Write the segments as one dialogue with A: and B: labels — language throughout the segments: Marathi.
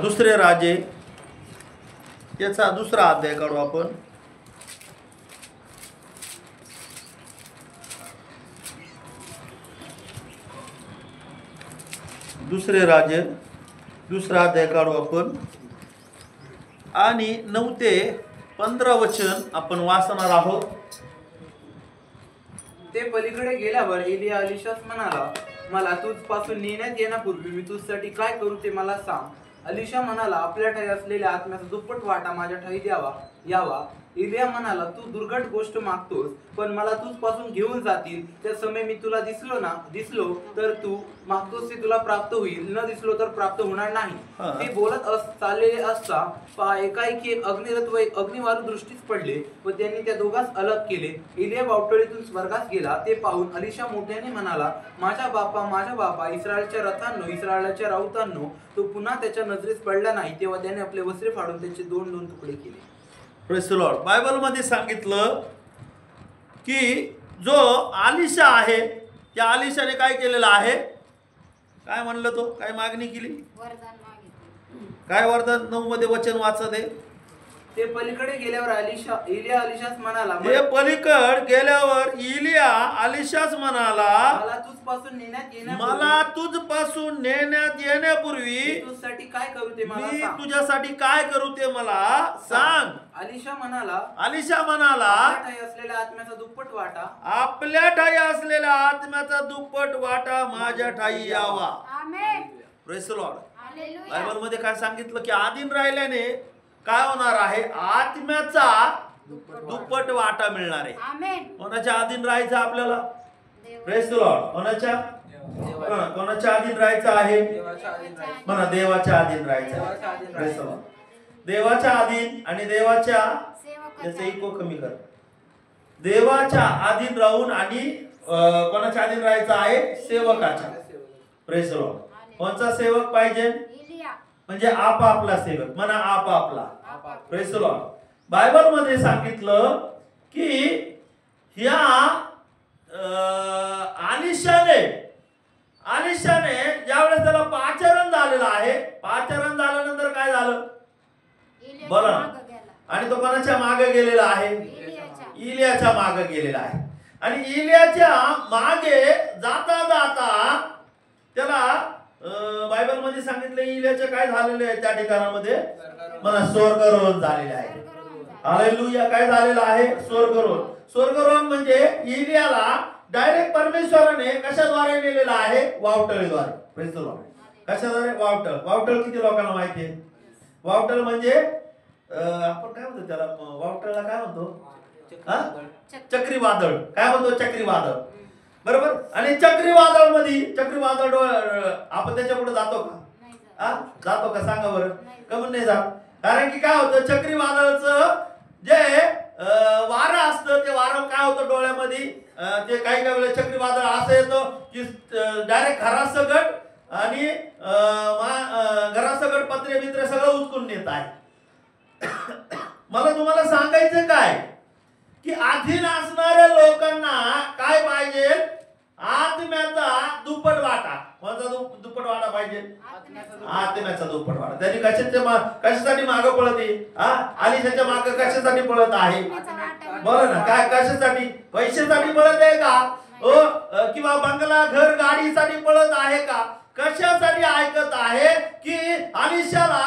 A: दुसरे राजे याचा दुसरा अध्याय काढू आपण. दुसरे राजे दुसरा अध्याय काढू आपण आणि 9 ते 15 वचन आपण वाचणार आहोत.
B: ते पलीकडे गेल्यावर एलिया अलिशास म्हणाला, मला तुझपासून नेण्यात येण्यापूर्वी मी तुझसाठी काय करू ते मला सांग. अलिशा म्हणाला, आपल्या ठाई असलेल्या आत्म्याचा दुप्पट वाटा माझ्या ठाई यावा. एलिया म्हणाला, तू दुर्घट गोष्ट मागतोस, पण मला तुझपासून घेऊन जातील त्या समय मी तुला दिसलो तर तू मागतोस ते तुला प्राप्त होईल, न दिसलो तर प्राप्त होणार नाही. ते बोलत चाललेले असता एकाएकी एक अग्निरथ व अग्निवारू दृष्टीस पडले व त्यांनी त्या दोघांस अलग केले. एलिया बावटळीतून स्वर्गास गेला. ते पाहून अलिशा मोठ्याने म्हणाला, माझ्या बापा, इस्रायलच्या रथांनो, इस्रायलच्या राऊतांनो. तो पुन्हा त्याच्या नजरेस पडला नाही. तेव्हा त्याने आपले वस्त्रे फाडून त्याचे 2-2 तुकडे केले.
A: Praise the Lord. बायबलमध्ये सांगितलं की जो अलिशा आहे त्या अलिशाने काय केलेलं आहे, काय म्हणलं, तो काय मागणी केली, काय वरदान 9 मध्ये वचन वाचत आहे.
B: ते पलीकडे गेल्यावर एलिया अलिशास म्हणाला,
A: ते पलीकड गेल्यावर एलिया अलिशास म्हणाला,
B: मला तुझपासून नेण्यात येण्यापूर्वी मी तुझ्यासाठी काय करू ते मला सांग. अलिशा म्हणाला, आपल्या ठाई असलेल्या आत्म्याचा दुप्पट वाटा माझ्या ठाई यावा. Praise the Lord. बायबल मध्ये काय सांगितलं की आधीन राहिल्याने काय होणार आहे, आत्म्याचा दुप्पट वाटा मिळणार आहे. कोणाच्या अधीन राहायचं आपल्याला? Praise the Lord. कोणाच्या अधीन राहायचं आहे? म्हणा, देवाच्या अधीन राहायचं आहे. Praise the Lord. देवाच्या अधीन आणि देवाच्या, याचा इको कमी कर, देवाच्या अधीन राहून आणि कोणाच्या अधीन राहायचं आहे? सेवकाच्या. Praise the lord. कोणचा सेवक पाहिजे? म्हणजे आपापला सेवक. म्हणा, आपापला. Praise the Lord. बायबल मध्ये सांगितलं की ह्या अलिशाने ज्यावेळेस त्याला पाचारण झालेलं आहे, पाचारण झाल्यानंतर काय झालं बोला ना. आणि तो कोणाच्या मागे गेलेला आहे? इलियाच्या मागे गेलेला आहे. आणि इलियाच्या मागे जाता जाता त्याला बायबल मध्ये सांगितलं इलियाचे काय झालेले आहे त्या ठिकाणामध्ये? मला स्वर्गारोहण झालेले आहे. हालेलुया. काय झालेलं आहे? स्वर्गारोहण. स्वर्गारोहण म्हणजे इलियाला डायरेक्ट परमेश्वराने कशाद्वारे नेलेला आहे? वावटळीद्वारे. Praise the lord. कशाद्वारे? वावटळ किती लोकांना माहिती आहे? वावटळ म्हणजे आपण काय म्हणतो त्याला? वावटळला काय म्हणतो? चक्रीवादळ. काय म्हणतो? चक्रीवादळ. बरोबर. आणि चक्रीवादळ आपण त्याच्या पुढे जातो का? जातो का? सांगा बरं. कमून नाही जात? कारण की काय होतं, चक्रीवादळाचं जे वारं असतं ते वारं काय होतं डोळ्यामध्ये, ते काही वेळेला चक्रीवादळ असं येतं की डायरेक्ट घरासकट आणि घरासकट पत्रे बित्रे सगळं उचकून नेत आहे. मला तुम्हाला सांगायचं काय की अधीन असणाऱ्या लोकांना काय पाहिजे? आत्म्याचा दुप्पट वाटा. कोणता दुप्पट वाटा पाहिजे? आत्म्याचा दुप्पट वाटा. त्यांनी कशासाठी मागे पळत आहे? अलिशाच्या मागे कशासाठी पळत आहे? बोला ना. काय कशासाठी? पैशासाठी पळत आहे का? किंवा बंगला, घर, गाडीसाठी पळत आहे का? कशासाठी ऐकत आहे की अलिशाला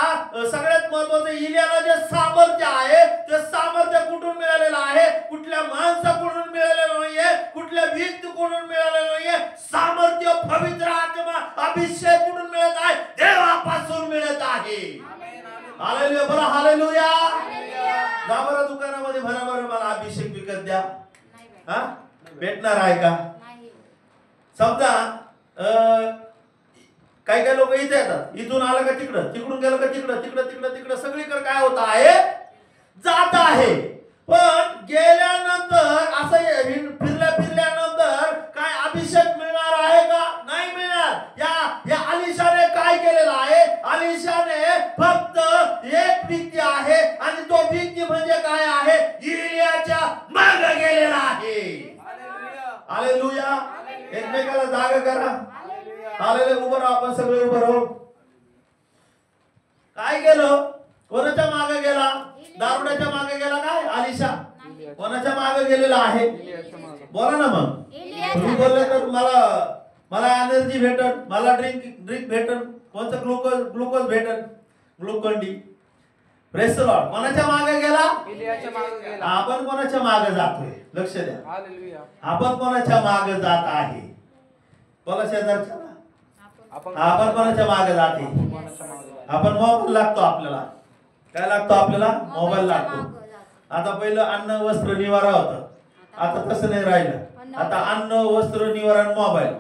B: सगळ्यात महत्वाचं इलियाला जे सामर्थ्य आहे ते सामर्थ्य कुठून मिळालेलं आहे? कुठल्या माणसाकडून मिळालेलं नाहीये, कुठल्या व्यक्तीकडून मिळालेलं नाहीये. सामर्थ्य पवित्र आत्मा अभिषेक कुठून मिळत आहे? देवापासून मिळत आहे. हालेलुया. बोला हालेलुया. जा बरं दुकानामध्ये, म्हणा बरं मला अभिषेक विकत द्या. भेटणार आहे का? समजा काही काही लोक इथे येतात, इथून आलं का तिकडं, तिकडून गेलं का तिकडं सगळीकडे काय होत आहे? जात आहे. पण गेल्यानंतर असं फिरल्यानंतर काय अभिषेक मिळणार आहे का? नाही मिळणार. या अलिशाने काय केलेलं आहे? अलिशाने फक्त एक व्यक्ती आहे आणि तो व्यक्ती म्हणजे काय आहे? इलियाच्या मागे गेलेला आहे. हालेलुया. एकमेकाला जागा करा. हालेलुया. उभं राहा. आपण सगळे उभं राहू.
A: काय गेलं? कोणाच्या मागे गेला? दारुड्याच्या मागे गेला काय? आलिशा कोणाच्या मागे गेलेला आहे? बोला ना मग. तुम्ही बोलले तर मला एनर्जी भेटन, मला ड्रिंक भेटन, कोणतं ग्लुकोज भेटन, Glucon D. Praise the Lord. कोणाच्या मागे गेला?
C: एलियाच्या मागे गेला.
A: आपण कोणाच्या मागे जातोय? लक्ष द्या.
C: हालेलुया.
A: आपण कोणाच्या मागे जात आहे? बोला शेजारच्या.
C: आपण
A: आपण कोणाच्या मागे जाते?
C: कोणाच्या मागे जातो?
A: आपण मोबाईल लागतो आपल्याला. काय लागतो आपल्याला? मोबाईल लागतो. आता पहिलं अन्न वस्त्र निवारा होतं, आता तसं नाही राहिलं. आता अन्न वस्त्र निवारा आणि मोबाईल.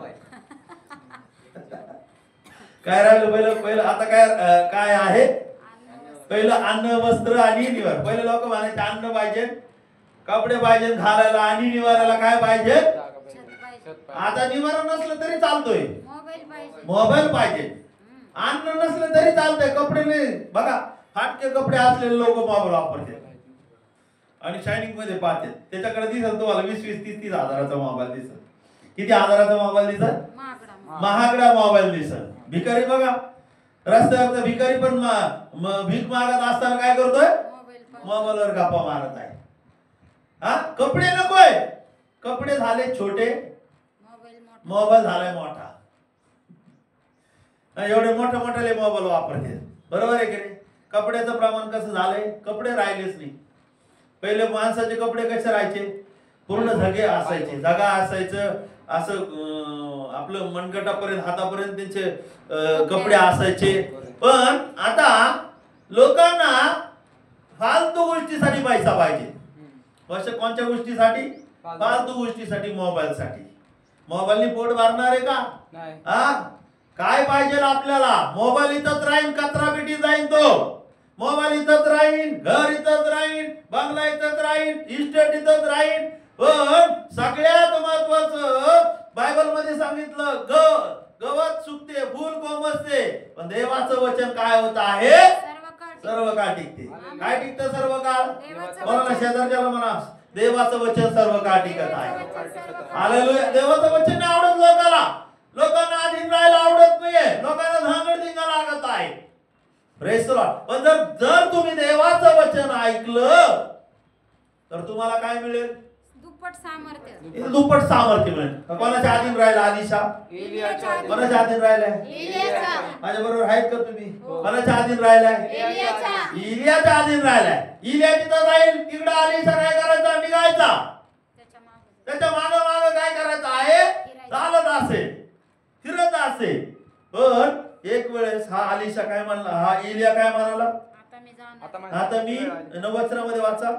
A: काय राहिलं? पहिलं आता काय आहे? पहिलं अन्न वस्त्र आणि निवार. पहिले लोक म्हणायचे अन्न पाहिजे, कपडे पाहिजे घालायला, आणि निवाराला काय पाहिजे? आता निवारा नसलं तरी चालतोय, मोबाईल पाहिजे. अन्न नसलं तरी चालतंय, कपडे नाही. बघा फाटके कपडे असलेले लोक मोबाईल वापरतात आणि शायनिंग मध्ये पाहतात. त्याच्याकडे दिसत तुम्हाला 20-30 हजाराचा मोबाईल दिसत. किती हजाराचा मोबाईल दिसत? महागडा मोबाईल दिसत. भिकारी बघा रस्त्यावर भिकारी पण भीक मागत असताना काय करतोय? मोबाईलवर गप्पा मारत आहे. हा, कपडे नकोय, कपडे झाले छोटे, मोबाईल झालाय मोठा. एवढे मोठे मोबाईल वापरते. बरोबर आहे की नाही? कपड्याचं प्रमाण कसं झालंय? कपडे राहिलेच नाही. पहिले माणसाचे कपडे कसे राहायचे? पूर्ण झगे असायचे, जगा असायचं, असं आपलं मनगटापर्यंत हातापर्यंत त्यांचे कपडे असायचे. पण आता लोकांना फालतू गोष्टीसाठी पैसा पाहिजे. कोणत्या गोष्टीसाठी? फालतू गोष्टीसाठी, मोबाईलसाठी. मोबाईलनी पोट भरणार आहे का? हा, काय पाहिजे आपल्याला? मोबाईल इथंच राहीन, कचरा पेटी जाईन तो. मोबाईल इथंच राहीन, घर इथंच राहीन, बंगला इथंच राहीन, इस्टेट इथंच राहीन. पण सगळ्यात महत्वाचं बायबल मध्ये सांगितलं, गवत सुकते, फूल कोमसते, पण देवाचं वचन काय होत आहे? सर्व काळ टिकते. काय टिकतं सर्व काळ? बोला ना शेजारच्याला म्हणा, देवाचं वचन सर्व काळ टिकत आहे. हालेलुया. देवाचं वचन नाही आवडत लोकांना अधीन राहायला आवडत नाहीये, लोकांना धांगडधिंगा लागत आहे. Praise the Lord. पण जर तुम्ही देवाचं वचन ऐकलं तर तुम्हाला काय मिळेल? दुप्पट सामर्थ्य मिळेल. कोणाच्या अधीन राहिला? आलिशा कोणाच्या अधीन राहिलाय? माझ्या बरोबर आहेत का तुम्ही? कोणाच्या अधीन राहिलाय? इलियाच्या अधीन राहिलाय. इलिया तिथं जाईल, तिकडे आलिशा काय करायचा? निघायचा. त्याच्या माग काय करायचं आहे? चालत असे, फिरत असे. पण एक वेळेस हा आलिशा काय म्हणला? हा इलिया काय म्हणाला? आता मी 9 वचनामध्ये वाचा.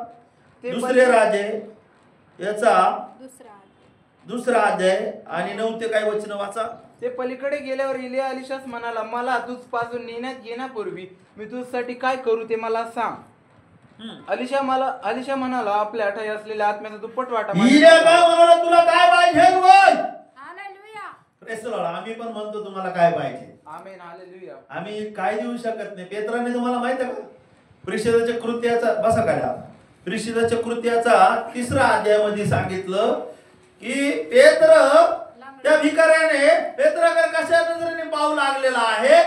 A: दुसरे राजे याचा दुसरा अध्याय आणि 9 ते काय वचन वाचा.
C: ते पलीकडे गेल्यावर इलिया अलिशास म्हणाला, मला तुझपासून नेण्यात येण्यापूर्वी मी तुझ्यासाठी काय करू ते मला सांग. अलिशा म्हणाला, आपल्या ठाई असलेल्या आत्म्याचा दुप्पट वाटा.
A: इलिया काय म्हणाला? तुला काय पाहिजे बोल. हालेलुया. Praise the Lord. आम्ही पण म्हणतो तुम्हाला काय पाहिजे.
C: आमेन. हालेलुया.
A: आम्ही काय देऊ शकत नाही. पेत्राने तुम्हाला माहिती आहे का? प्रिशिदाच्या कृत्याचा बसा काय प्रिशिदाच्या कृत्याचा 3रा अध्यायामध्ये सांगितलं की पेत्र त्या भिकाऱ्याने पेत्राकडे कशा नजरेने पाहू लागलेला आहे?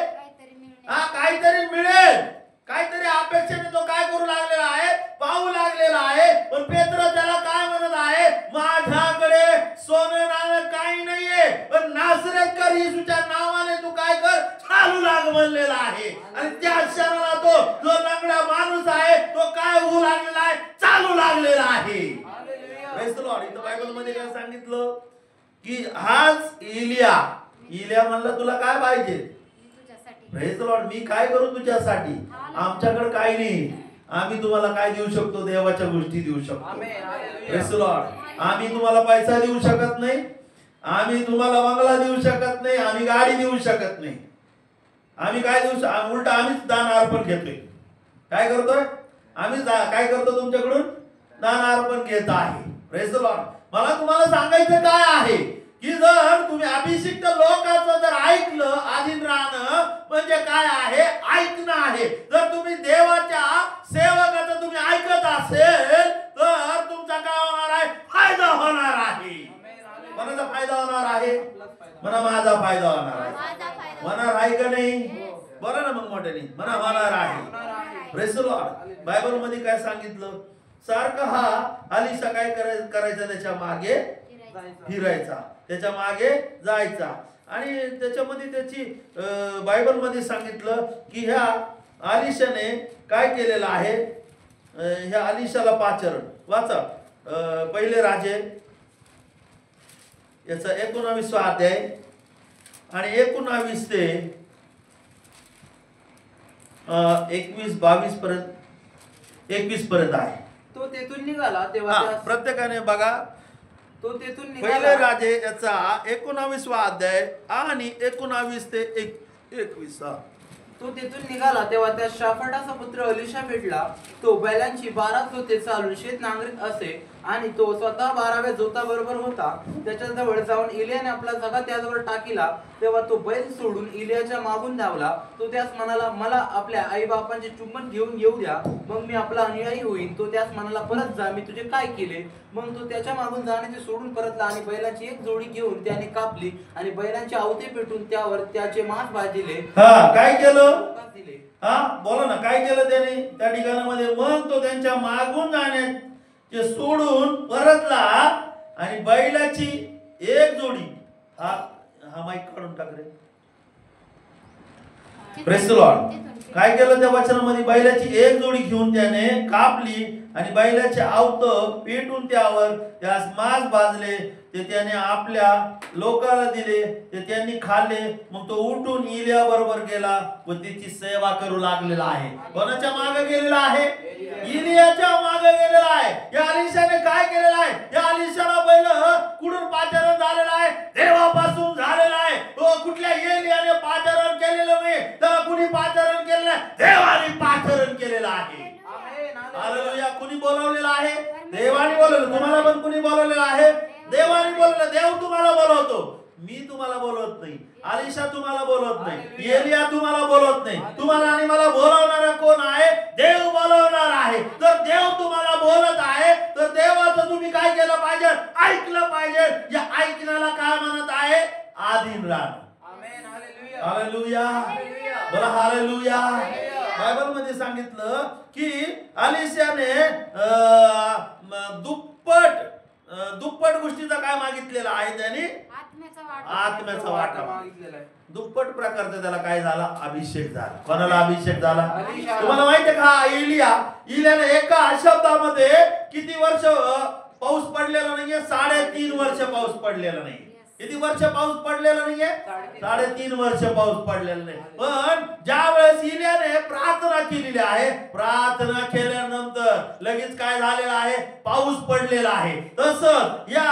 A: हा, काहीतरी मिळेल, काहीतरी अपेक्षेने तो काय करू लागलेला आहे? पाहू लागलेला आहे. पण पेत्र त्याला काय म्हणत आहे? माझ्याकडे सोनं नाणं काही नाहीये, पण नासरेतकर येशूच्या नावाने तू काय कर? चालू लाग म्हणलेला आहे. आणि त्या क्षणाला तो जो लंगडा माणूस आहे तो काय होऊ लागलेला आहे? चालू लागलेला आहे. Praise the Lord. इथं बायबल मध्ये काय सांगितलं की हाच इलिया म्हणला, तुला काय पाहिजे? Praise the Lord. मी काय करू तुझ्यासाठी? आमच्याकडे काही नाही. आम्ही तुम्हाला काय देऊ शकतो? देवाच्या गोष्टी देऊ शकतो. Praise the Lord. आम्ही तुम्हाला पैसा देऊ शकत नाही, आम्ही तुम्हाला बंगला देऊ शकत नाही, आम्ही गाडी देऊ शकत नाही. आम्ही काय देऊ? उलट आम्हीच दान अर्पण घेतोय. काय करतोय? आम्ही काय करतो? तुमच्याकडून दान अर्पण घेत आहे. Praise the Lord. मला तुम्हाला सांगायचं काय आहे की जर तुम्ही अभिषिक्त लोकांचं जर ऐकलं, अधीन राहणं म्हणजे काय आहे? ऐकणं आहे. जर तुम्ही देवाच्या सेवकाचं तुम्ही ऐकत असेल तर तुमचा काय होणार आहे? फायदा होणार आहे. कोणाचा फायदा होणार आहे? म्हणा माझा फायदा होणार आहे. होणार आहे का नाही? बरं ना मग मोठ्या मोठ्याने म्हणा होणार आहे. Praise the Lord. बायबल मध्ये काय सांगितलं, सारखा हा अलिशा काय करायचा, त्याच्या मागे फिरायचा, त्याच्या मागे जायचा. आणि त्याच्यामध्ये त्याची बायबल मध्ये सांगितलं की ह्या अलिशाने काय केलेलं आहे, ह्या अलिशाला पाचारण वाचा. पहिले राजे याचा 19वा अध्याय आणि 19 ते 21-22 पर्यंत, 21 पर्यंत आहे.
C: तो तेथून निघाला तेव्हा
A: प्रत्येकाने बघा.
C: तो तेथून
A: पहिले
C: निघाला
A: राजे याचा 19वा अध्याय आणि 19 ते 21.
C: तो तेथून निघाला तेव्हा त्या शाफाटाचा पुत्र अलिशा भेटला. तो बैलांची 12 जोते चालून शेत नांगरीत असे आणि तो स्वतः 12व्या जोताबरोबर होता. त्याच्याजवळ जाऊन इलियाने आपला झगा त्याजवळ टाकीला. तेव्हा तो बैल सोडून इलियाच्या मागून धावला. तो त्यास म्हणाला, मला आपल्या आई बापांचे चुंबन घेऊन येऊ द्या, मग मी आपला अनुयायी होईन. तो त्यास म्हणाला, परत जा, मी तुझे काय केले. मग तो त्याच्या मागून जाण्याचे सोडून परतला आणि बैलांची एक जोडी घेऊन त्याने कापली आणि बैलांची आवते पेटून त्यावर त्याचे मांस भाजले.
A: काय केलं?
C: दिले.
A: बोला ना, काय केलं त्याने त्या ठिकाणामध्ये. मग तो त्यांच्या मागून जाण्याचे सोडून परतला आणि बैलाची एक जोडी, हा माईक काढून टाक रे. Praise the Lord. काय केलं त्या वचनामध्ये, बैलाची एक जोडी घेऊन त्याने कापली आणि बैलाचे आवत पेटून त्यावर त्यास मांस भाजले. ते त्याने आपल्या लोकांना दिले, ते त्यांनी खाल्ले. मग तो उठून इलिया बरोबर गेला व त्याची सेवा करू लागलेला आहे. कोणाच्या मागे गेलेला आहे? इलियाच्या मागे गेलेला आहे. या अलिशाने काय केलेलं आहे? या अलिशाला बैल कुठून पाचारण झालेला आहे? देवापासून झालेला आहे. तो कुठल्या एलियाने पाचारण केलेलं नाही, तर कुणी पाचारण केलेलं आहे? देवाने पाचारण केलेलं आहे. हालेलुया. कुणी बोलवलेलं आहे? देवाने बोलवलं. तुम्हाला पण कुणी बोलवलेलं आहे? देवाने बोलवलं. देव तुम्हाला बोलवतो, मी तुम्हाला बोलवत नाही. अलिशा तुम्हाला बोलवत नाही, एलिया तुम्हाला बोलवत नाही. तुम्हाला आणि मला बोलवणारा कोण आहे? देव बोलवणार आहे. तर देव तुम्हाला बोलत आहे, तर देवाचं तुम्ही काय केलं पाहिजे? ऐकलं पाहिजे. या ऐकण्याला काय म्हणत आहे? आधीन राहणं. हालेलुया. बोला हालेलुया. बायबल मध्ये सांगितलं की अलिशाने दुप्पट गोष्टीचा काय मागितलेला आहे? त्याने आत्म्याचा वाटा मागितलेला आहे. दुप्पट प्रकारचा त्याला काय झाला? अभिषेक झाला. कोणाला अभिषेक झाला? तुम्हाला माहिती आहे का? इलियाने एका शब्दामध्ये किती वर्ष पाऊस पडलेला नाहीये? 3.5 वर्ष पाऊस पडलेला नाही. किती वर्ष पाऊस पडलेला नाहीये? 3.5 वर्ष पाऊस पडलेला नाही. पण ज्या वेळेस इलियाने प्रार्थना केलेली आहे, प्रार्थना केल्यानंतर लगेच काय झालेलं आहे? पाऊस पडलेला आहे. तसंच या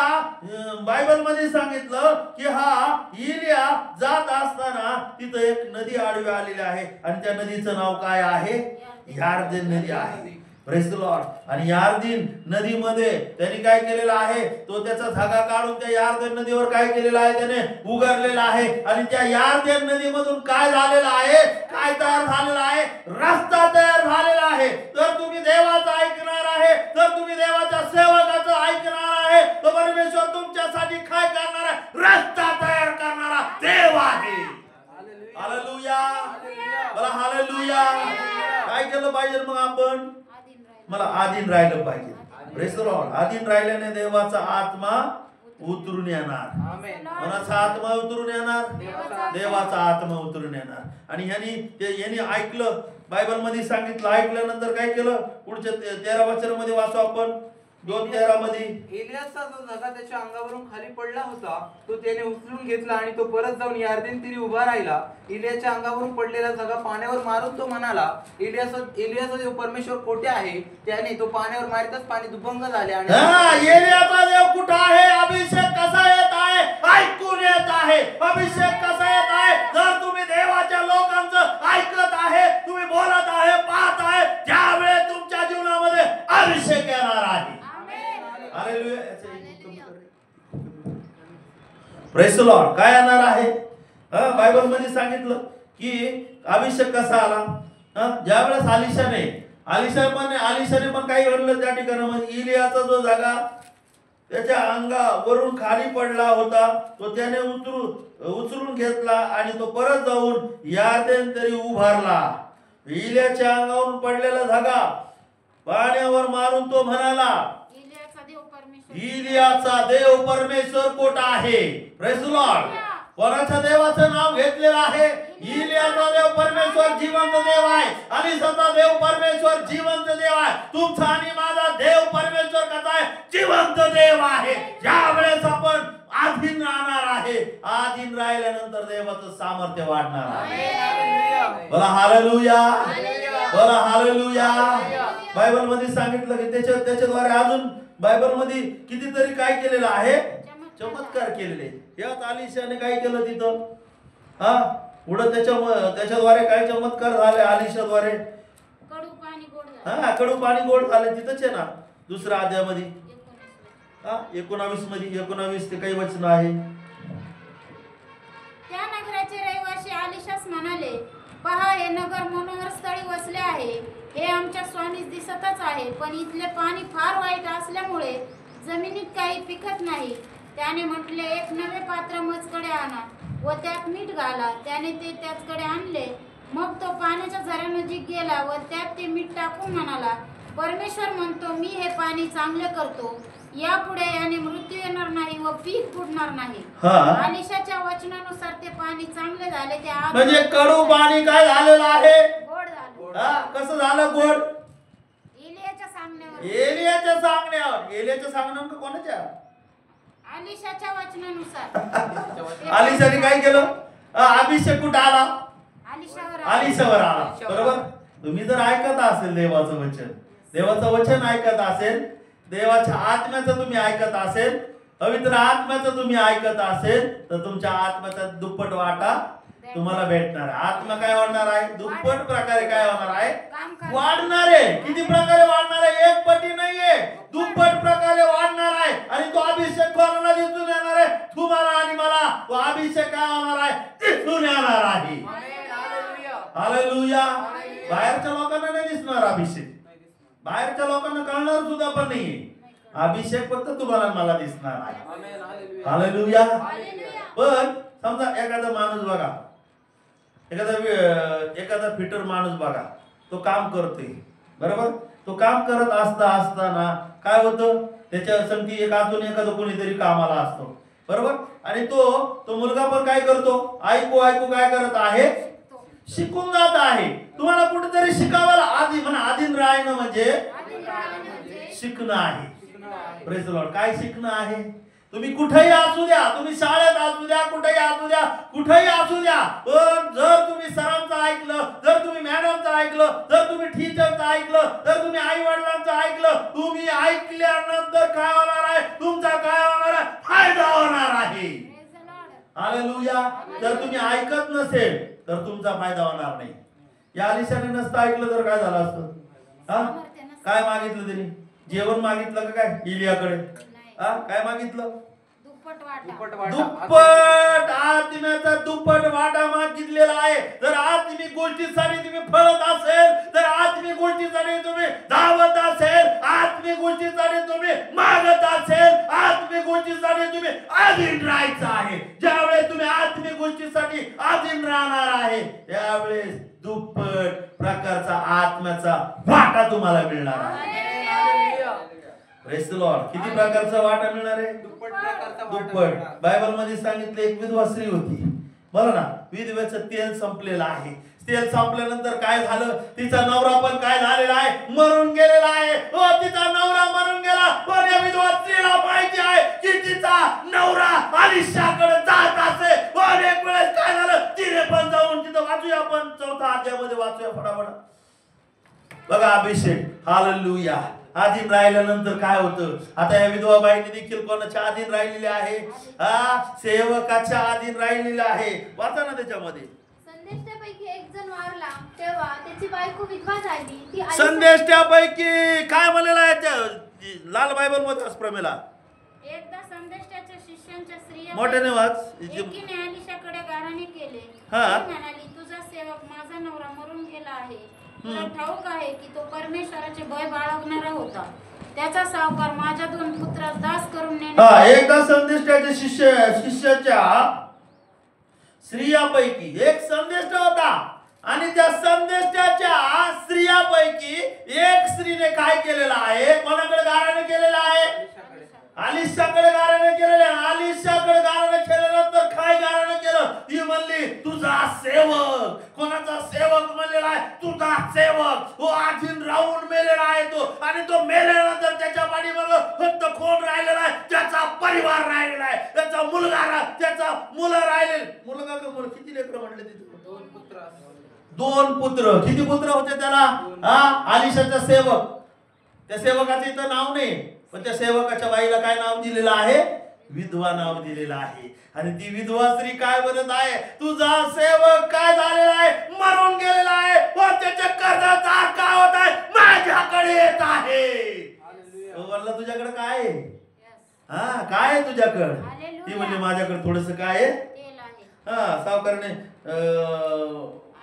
A: बायबल मध्ये सांगितलं की हा इलिया जात असताना तिथं एक नदी आडवी आलेली आहे आणि त्या नदीचं नाव काय आहे? यॉर्दन नदी आहे. Praise the Lord. आणि यॉर्दन नदीमध्ये त्यांनी काय केलेलं आहे? तो त्याचा धागा काढून त्या यॉर्दन नदीवर काय केलेलं आहे? त्याने उगारलेला आहे. आणि त्या यॉर्दन नदीमधून काय झालेलं आहे? काय तयार झालेला आहे? रस्ता तयार झालेला आहे. तर तुम्ही देवाचं ऐकणार आहे, तर तुम्ही देवाच्या सेवकाचं ऐकणार आहे, तर परमेश्वर तुमच्यासाठी काय करणार आहे? रस्ता तयार करणारा देव आहे. हालेलुया. बोला हालेलुया. काय केलं पाहिजे मग आपण? मला आधीन राहिलं पाहिजे. Praise the Lord. आधीन राहिल्याने देवाचा आत्मा उतरून येणार. कोणाचा आत्मा उतरून येणार? देवाचा आत्मा उतरून येणार. आणि यांनी ऐकलं. बायबल मध्ये सांगितलं. ऐकल्यानंतर काय केलं? पुढच्या 13 वचनामध्ये वाचू आपण. 2:13 मध्ये
C: एलियाचा जो झगा त्याच्या अंगावरून खाली पडला होता तो त्याने उचलून घेतला आणि तो परत जाऊन यॉर्दन तीरी उभा राहिला. एलियाच्या अंगावरून पडलेला झगा पाण्यावर मारून तो म्हणाला, एलियाचा देव परमेश्वर कोठे आहे? त्याने तो पाण्यावर मारताच पाणी दुभंग झाले. आणि
A: एलियाचा देव कुठे आहे? अभिषेक कसा येत आहे? ऐकून येत आहे. अभिषेक कसा येत आहे? जर तुम्ही देवाच्या लोकांचं ऐकत आहे, तुम्ही बोलत आहे, पाहत आहे, त्यावेळेस तुमच्या जीवनामध्ये अभिषेक येणार आहे. हालेलुया. Praise the Lord. काय येणार आहे? बायबल मध्ये सांगितलं की अभिषेक कसा आला? ज्यावेळेस अलिशाने पण काही घडलं त्या ठिकाणामध्ये. इलियाचा जो जागा त्याच्या अंगावरून खाली पडला होता तो त्याने उचलून घेतला आणि तो परत जाऊन यॉर्दन तरी उभारला. इलियाच्या अंगावरून पडलेला धागा पाण्यावर मारून तो म्हणाला, इलियाचा देव परमेश्वर कोठा आहे. Praise the Lord. कोणाच्या देवाचं नाव घेतलेलं आहे? इलियाचा देव परमेश्वर जिवंत देव आहे. अलिशाचा देव परमेश्वर जिवंत देव आहे. तुमचा आणि माझा देव परमेश्वर कसा आहे? जिवंत देव आहे. ज्या वेळेस आपण आधीन राहणार आहे, आधीन राहिल्यानंतर देवाचं सामर्थ्य वाढणार आहे. बोला हालेलुया, बोला हालेलुया. बायबल मध्ये सांगितलं की त्याच्याद्वारे अजून बायबल मध्ये कितीतरी काय केलेलं आहे? चमत्कार केलेले. यात अलिशाने काय केलं तिथं? हा, पुढे त्याच्याद्वारे काय चमत्कार झाले अलिशाद्वारे? कडू पाणी गोड झाले. तिथंच आहे ना दुसऱ्या अध्यायामध्ये, 19 मध्ये 19 ते काही वचन आहे.
D: त्या नगराचे रहिवासी अलिशास म्हणाले, पहा, हे नगर मनोहर स्थळी वसले आहे. हे आमच्या स्वामीस दिसतच आहे, पण इथले पाणी फार वाईट असल्यामुळे जमिनीत काही पिकत नाही. त्याने म्हटले, एक नवे पात्र मजकडे आणा व त्यात मीठ घाला. त्याने ते त्याचकडे आणले. मग तो पाण्याच्या झऱ्यानजीक गेला व त्यात ते मीठ टाकून म्हणाला, परमेश्वर म्हणतो, मी हे पाणी चांगले करतो. यापुढे याने मृत्यू येणार नाही व पीक फुटणार नाही. अलिशाच्या वचनानुसार ते पाणी चांगले झाले. ते
A: म्हणजे कडू पाणी काय झालेलं आहे?
D: गोड झाले.
A: कसं झालं गोड?
D: इलियाच्या सांगण्यावर.
A: एलियाच्या सांगण्यावर. एलियाच्या सांगण्यावर का कोणाच्या?
D: अलिशाच्या वचनानुसार.
A: अलिशाने काय केलं? अभिषेक कुठं आला? अलिशावर आला. बरोबर. तुम्ही जर ऐकत असेल देवाचं वचन, देवाचं वचन ऐकत असेल, देवाच्या आत्म्याचं तुम्ही ऐकत असेल, पवित्र आत्म्याचं तुम्ही ऐकत असेल, तर तुमच्या आत्म्याचा दुप्पट वाटा तुम्हाला भेटणार आहे. आत्मा काय होणार आहे? दुप्पट प्रकारे काय होणार आहे? वाढणार आहे. किती प्रकारे वाढणार आहे? एक पटी नाहीये, दुप्पट प्रकारे वाढणार आहे. आणि तो अभिषेक कोणाला दिसून येणार आहे? तुम्हाला आणि मला तो अभिषेक काय होणार आहे? दिसून येणार आहे. हालेलुया. बाहेरच्या लोकांना नाही दिसणार अभिषेक, बाहेरच्या लोकांना कळणार सुद्धा पण नाहीये. अभिषेक फक्त तुम्हाला मला दिसणार आहे. हालेलुया. पण समजा एखादा माणूस बघा, एखादा फिटर माणूस बघा, तो काम करतोय, बरोबर. तो काम करत असताना काय होतं? त्याच्या संगती एक अजून एखादं कोणीतरी कामाला असतो, बरोबर. आणि तो मुलगा पण काय करतो? ऐकू काय करत आहे? शिकून जात आहे. तुम्हाला कुठेतरी शिकावायला आधी म्हणा. आधीन राहणं म्हणजे शिकणं आहे. Praise the Lord. काय शिकणं आहे? तुम्ही कुठेही असू द्या, तुम्ही शाळेत असू द्या, कुठेही असू द्या, कुठेही असू द्या, पण जर तुम्ही सरांचं ऐकलं, जर तुम्ही मॅडमचं ऐकलं, जर तुम्ही टीचरचं ऐकलं, जर तुम्ही आई वडिलांचं ऐकलं, तुम्ही ऐकल्यानंतर काय होणार आहे? तुमचा काय होणार आहे? फायदा होणार आहे. हालेलुया. जर तुम्ही ऐकत नसेल तर तुमचा फायदा होणार नाही. या अलिशाने नसतं ऐकलं तर काय झालं असतं? काय मागितलं त्यांनी? जेवण मागितलं का काय इलियाकडे? काय मागितलं? दुप्पट आत्म्याचा दुप्पट वाटा मागितलेला आहे. जर आत्मिक गोष्टीसाठी तुम्ही फळत असेल, तर आत्मिक गोष्टीसाठी तुम्ही धावत असेल, आत्मिक गोष्टीसाठी तुम्ही मागत असेल, आत्मिक गोष्टीसाठी तुम्ही अधीन राहायचं आहे. ज्यावेळेस तुम्ही आत्मिक गोष्टीसाठी अधीन राहणार आहे, त्यावेळेस दुप्पट प्रकारचा आत्म्याचा वाटा तुम्हाला मिळणार आहे. Praise the Lord. किती प्रकारचा वाटा मिळणार आहे? दुप्पट. बायबल मध्ये सांगितलं, एक विधवा स्त्री होती, बरं ना. विधवेचं तेल संपलेलं आहे. तेल संपल्यानंतर काय झालं? तिचा नवरा पण काय झालेला आहे? मरून गेलेला आहे. तिचा नवरा मरून गेला, पण या विधवा स्त्रीला माहिती आहे की तिचा नवरा अलिशाकडे जात असे. पण एक वेळेस काय झालं? तिने पण जाऊन तिथं वाचूया, आपण 4थ्या अध्यायामध्ये वाचूया फटाफट. बघा अभिषेक. हालेलुया. अधीन राहिल्यानंतर काय होतं? आता या विधवा बाईने देखील कोणाच्या अधीन राहिलेले आहे? सेवकाच्या अधीन राहिलेले आहे. वाचा ना त्याच्यामध्ये.
E: संदेष्टापैकी एक जण वारला, तेव्हा त्याची बायको विधवा झाली. ती
A: संदेष्टापैकी काय म्हणलेलं आहे त्या लाल बायबल मध्ये? प्रमेला
D: एकदा संदेष्टाच्या शिष्यांच्या स्त्रिया
A: मोठ्याने वाच.
D: एकीने अलिशाकडे गाराणे केले. ती म्हणाली, तुझा सेवक माझा नवरा मरून गेला आहे. तुला ठाऊक आहे की तो परमेश्वराचे भय बाळगणारा होता. त्याचा सावकार माझ्या 2 पुत्रास दास करून नेला.
A: एकदा संदेष्टाच्या शिष्याच्या स्त्रियापैकी एक संदेष्टा होता. आणि त्या संदेष्टाच्या स्त्रियापैकी एक स्त्रीने काय केलेलं आहे? कोणाकडे गाराने केलेलं आहे? अलिशाकडे गाराने केलेलं आहे. अलिशाकडे गाराने केल्यानंतर काय गाराने केलं? ती म्हणली तुझा सेवक. कोणाचा सेवक म्हणलेला आहे? तुझा सेवक. तो आधीन राहून मेलेला आहे तो, आणि तो मेल्यानंतर त्याच्या पाठीमागे फक्त कोण राहिलेला आहे? त्याचा परिवार राहिलेला आहे, त्याचा त्याचा मुलं राहिलेले. मुलगा का मुलं? किती लेकरं म्हणले तिथे? 2 पुत्र. किती पुत्र होते त्याला? अलिशाचा सेवक. त्या सेवकाचं इथं नाव नाही, पण त्या सेवकाच्या बाईला काय नाव दिलेलं आहे? विधवा नाव दिलेलं आहे. आणि ती विधवा स्त्री काय म्हणत आहे? तुझा सेवक काय झालेला आहे? मरून गेलेला आहे, व त्याच्या कर्जाचा काय होत आहे? माझ्याकडे येत आहे. तो म्हणला तुझ्याकडे काय आहे? काय आहे तुझ्याकडे? ती म्हणली माझ्याकडे थोडस काय आहे. सावकारने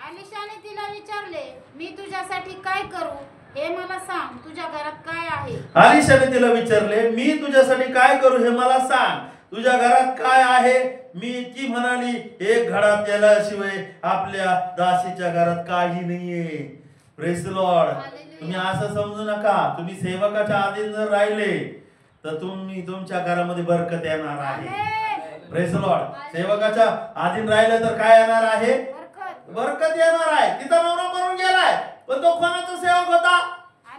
D: अलिशाने तिला विचारले, मी तुझ्यासाठी काय करू हे मला सांग, तुझ्या घरात काय आहे?
A: अलिशाने तिला विचारले, मी तुझ्यासाठी काय करू हे मला सांग, तुझ्या घरात काय आहे? ती म्हणाली, एक घडा तेलाशिवाय आपल्या दासीच्या घरात काही नाहीये. Praise the Lord. तुम्ही असं समजू नका, तुम्ही सेवकाच्या अधीन जर राहिले तर तुमच्या घरामध्ये बरकत येणार आहे. Praise the Lord. सेवकाच्या अधीन राहिलं तर काय येणार आहे? बरकत येणार आहे. तिचा नवरा मरून गेलाय, पण तो कोणाचा सेवक होता?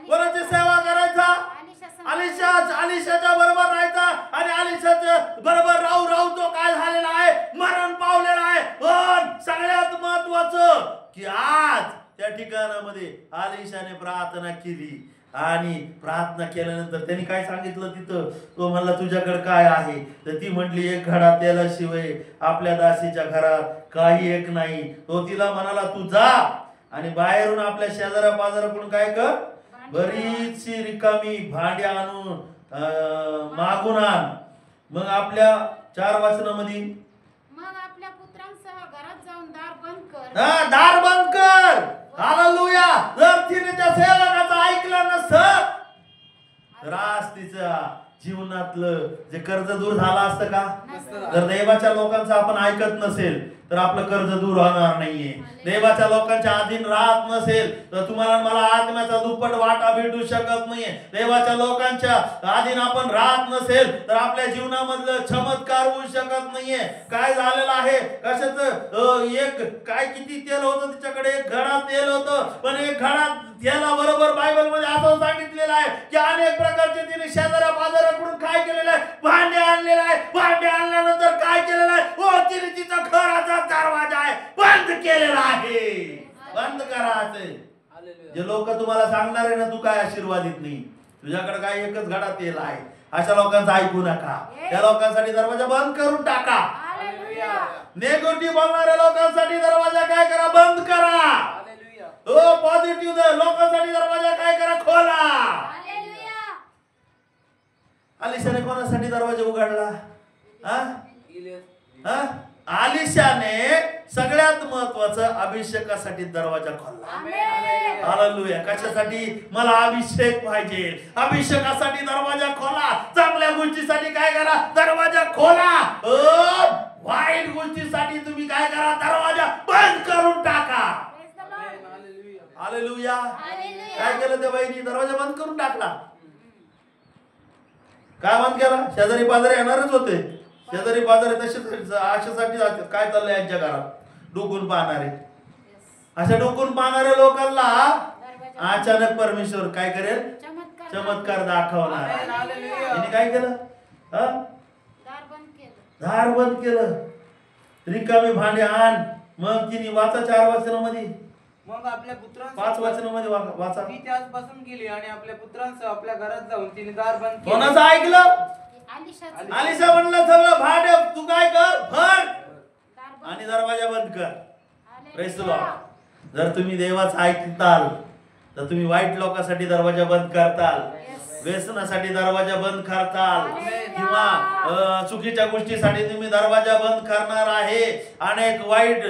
A: कोणाची सेवा करायचा? अलिशाच्या बरोबर राहायचा, आणि अलिशाच्या बरोबर राहू तो काय झालेला आहे? मरण पावलेला आहे. पण सगळ्यात महत्वाचं की आज त्या ठिकाणामध्ये अलिशाने प्रार्थना केली, आणि प्रार्थना केल्यानंतर त्यांनी काय सांगितलं तिथं? तो म्हणला तुझ्याकडे काय आहे? तर ती म्हटली एक घडा तेलाशिवाय आपल्या दासीच्या घरात काही एक नाही. तो तिला म्हणाला तू जा आणि बाहेरून आपल्या शेजाऱ्या पाजाराकडून काय कर, बरीचशी रिकामी भांडी आणून मागून आण. मग आपल्या 4 वचनामध्ये
D: मग आपल्या पुत्रांसह घरात जाऊन दार बंद कर.
A: दार बंद कर. हालेलुया. जर तिने त्या सेवकाचं ऐकलं नसतं तर आज तिच्या जीवनातलं जे कर्ज दूर झालं असतं का? जर देवाच्या लोकांचं आपण ऐकत नसेल तर आपलं कर्ज दूर होणार नाहीये. देवाच्या लोकांच्या अधीन राहत नसेल तर तुम्हाला मला आत्म्याचा दुप्पट वाटा भेटू शकत नाहीये. देवाच्या लोकांच्या अधीन आपण राहत नसेल तर आपल्या जीवनामधलं चमत्कार होऊ शकत नाहीये. काय झालेलं आहे? कशाचं एक काय किती तेल होतं तिच्याकडे? एक घडा तेल होतं, पण एक घडा तेला बरोबर बायबल मध्ये असं सांगितलेलं आहे की अनेक प्रकारचे तिने शेजाऱ्या बाजाराकडून काय केलेलं आहे? भांडे आणलेलं आहे. भांडे आणल्यानंतर काय केलेलं आहे? तिने तिचा घराचा दरवाजा आहे बंद केलेला आहे. बंद करायचं. जे लोक तुम्हाला सांगणार आहे ना तू काय आशीर्वादित नाही, तुझ्याकडे काय एकच घडा तेल आहे, अशा लोकांचं ऐकू नका. त्या लोकांसाठी दरवाजा बंद करून टाका. नेगेटिव्ह बोलणाऱ्या लोकांसाठी दरवाजा काय करा? बंद करा. पॉझिटिव्ह लोकांसाठी दरवाजा काय करा? खोला. अलिशाने कोणासाठी दरवाजा उघडला? अलिशाने सगळ्यात महत्वाचं अभिषेकासाठी दरवाजा खोलला. हालेलुया. कशासाठी? मला अभिषेक पाहिजे. अभिषेकासाठी दरवाजा खोला. चांगल्या गोष्टीसाठी काय करा? दरवाजा खोला. वाईट गोष्टीसाठी तुम्ही काय करा? दरवाजा बंद करून टाका. हालेलुया. काय केलं त्या बाईनी? दरवाजा बंद करून टाकला. काय बंद केला? शेजारी पाजारी येणारच होते. शेजारी पाजारी तसेच आशासाठी जातात. काय चाललंय यांच्या घरात? डोकून पाहणारे. अशा डोकून पाहणाऱ्या लोकांना अचानक परमेश्वर काय करेल? चमत्कार दाखवणार. तिने काय केलं? दार बंद केलं. रिकामी भांडे आण. मग तिने वाचा 4 वचनामध्ये.
C: मग आपल्या पुत्रांसह
A: 5 वचनामध्ये वाचा.
C: ती त्याचपासून गेली आणि आपल्या पुत्रांसह आपल्या घरात जाऊन तिने दार बंद केले.
A: कोणाचं ऐकलं? अलिशा म्हणलं सगळं भांडे तू काय कर? भर आणि दरवाजा बंद कर. Praise the Lord. जर तुम्ही देवाचं ऐकताल तर तुम्ही वाईट लोकांसाठी दरवाजा बंद करताल, व्यसनासाठी दरवाजा बंद करताल, किंवा चुकीच्या गोष्टीसाठी तुम्ही दरवाजा बंद करणार आहे. अनेक वाईट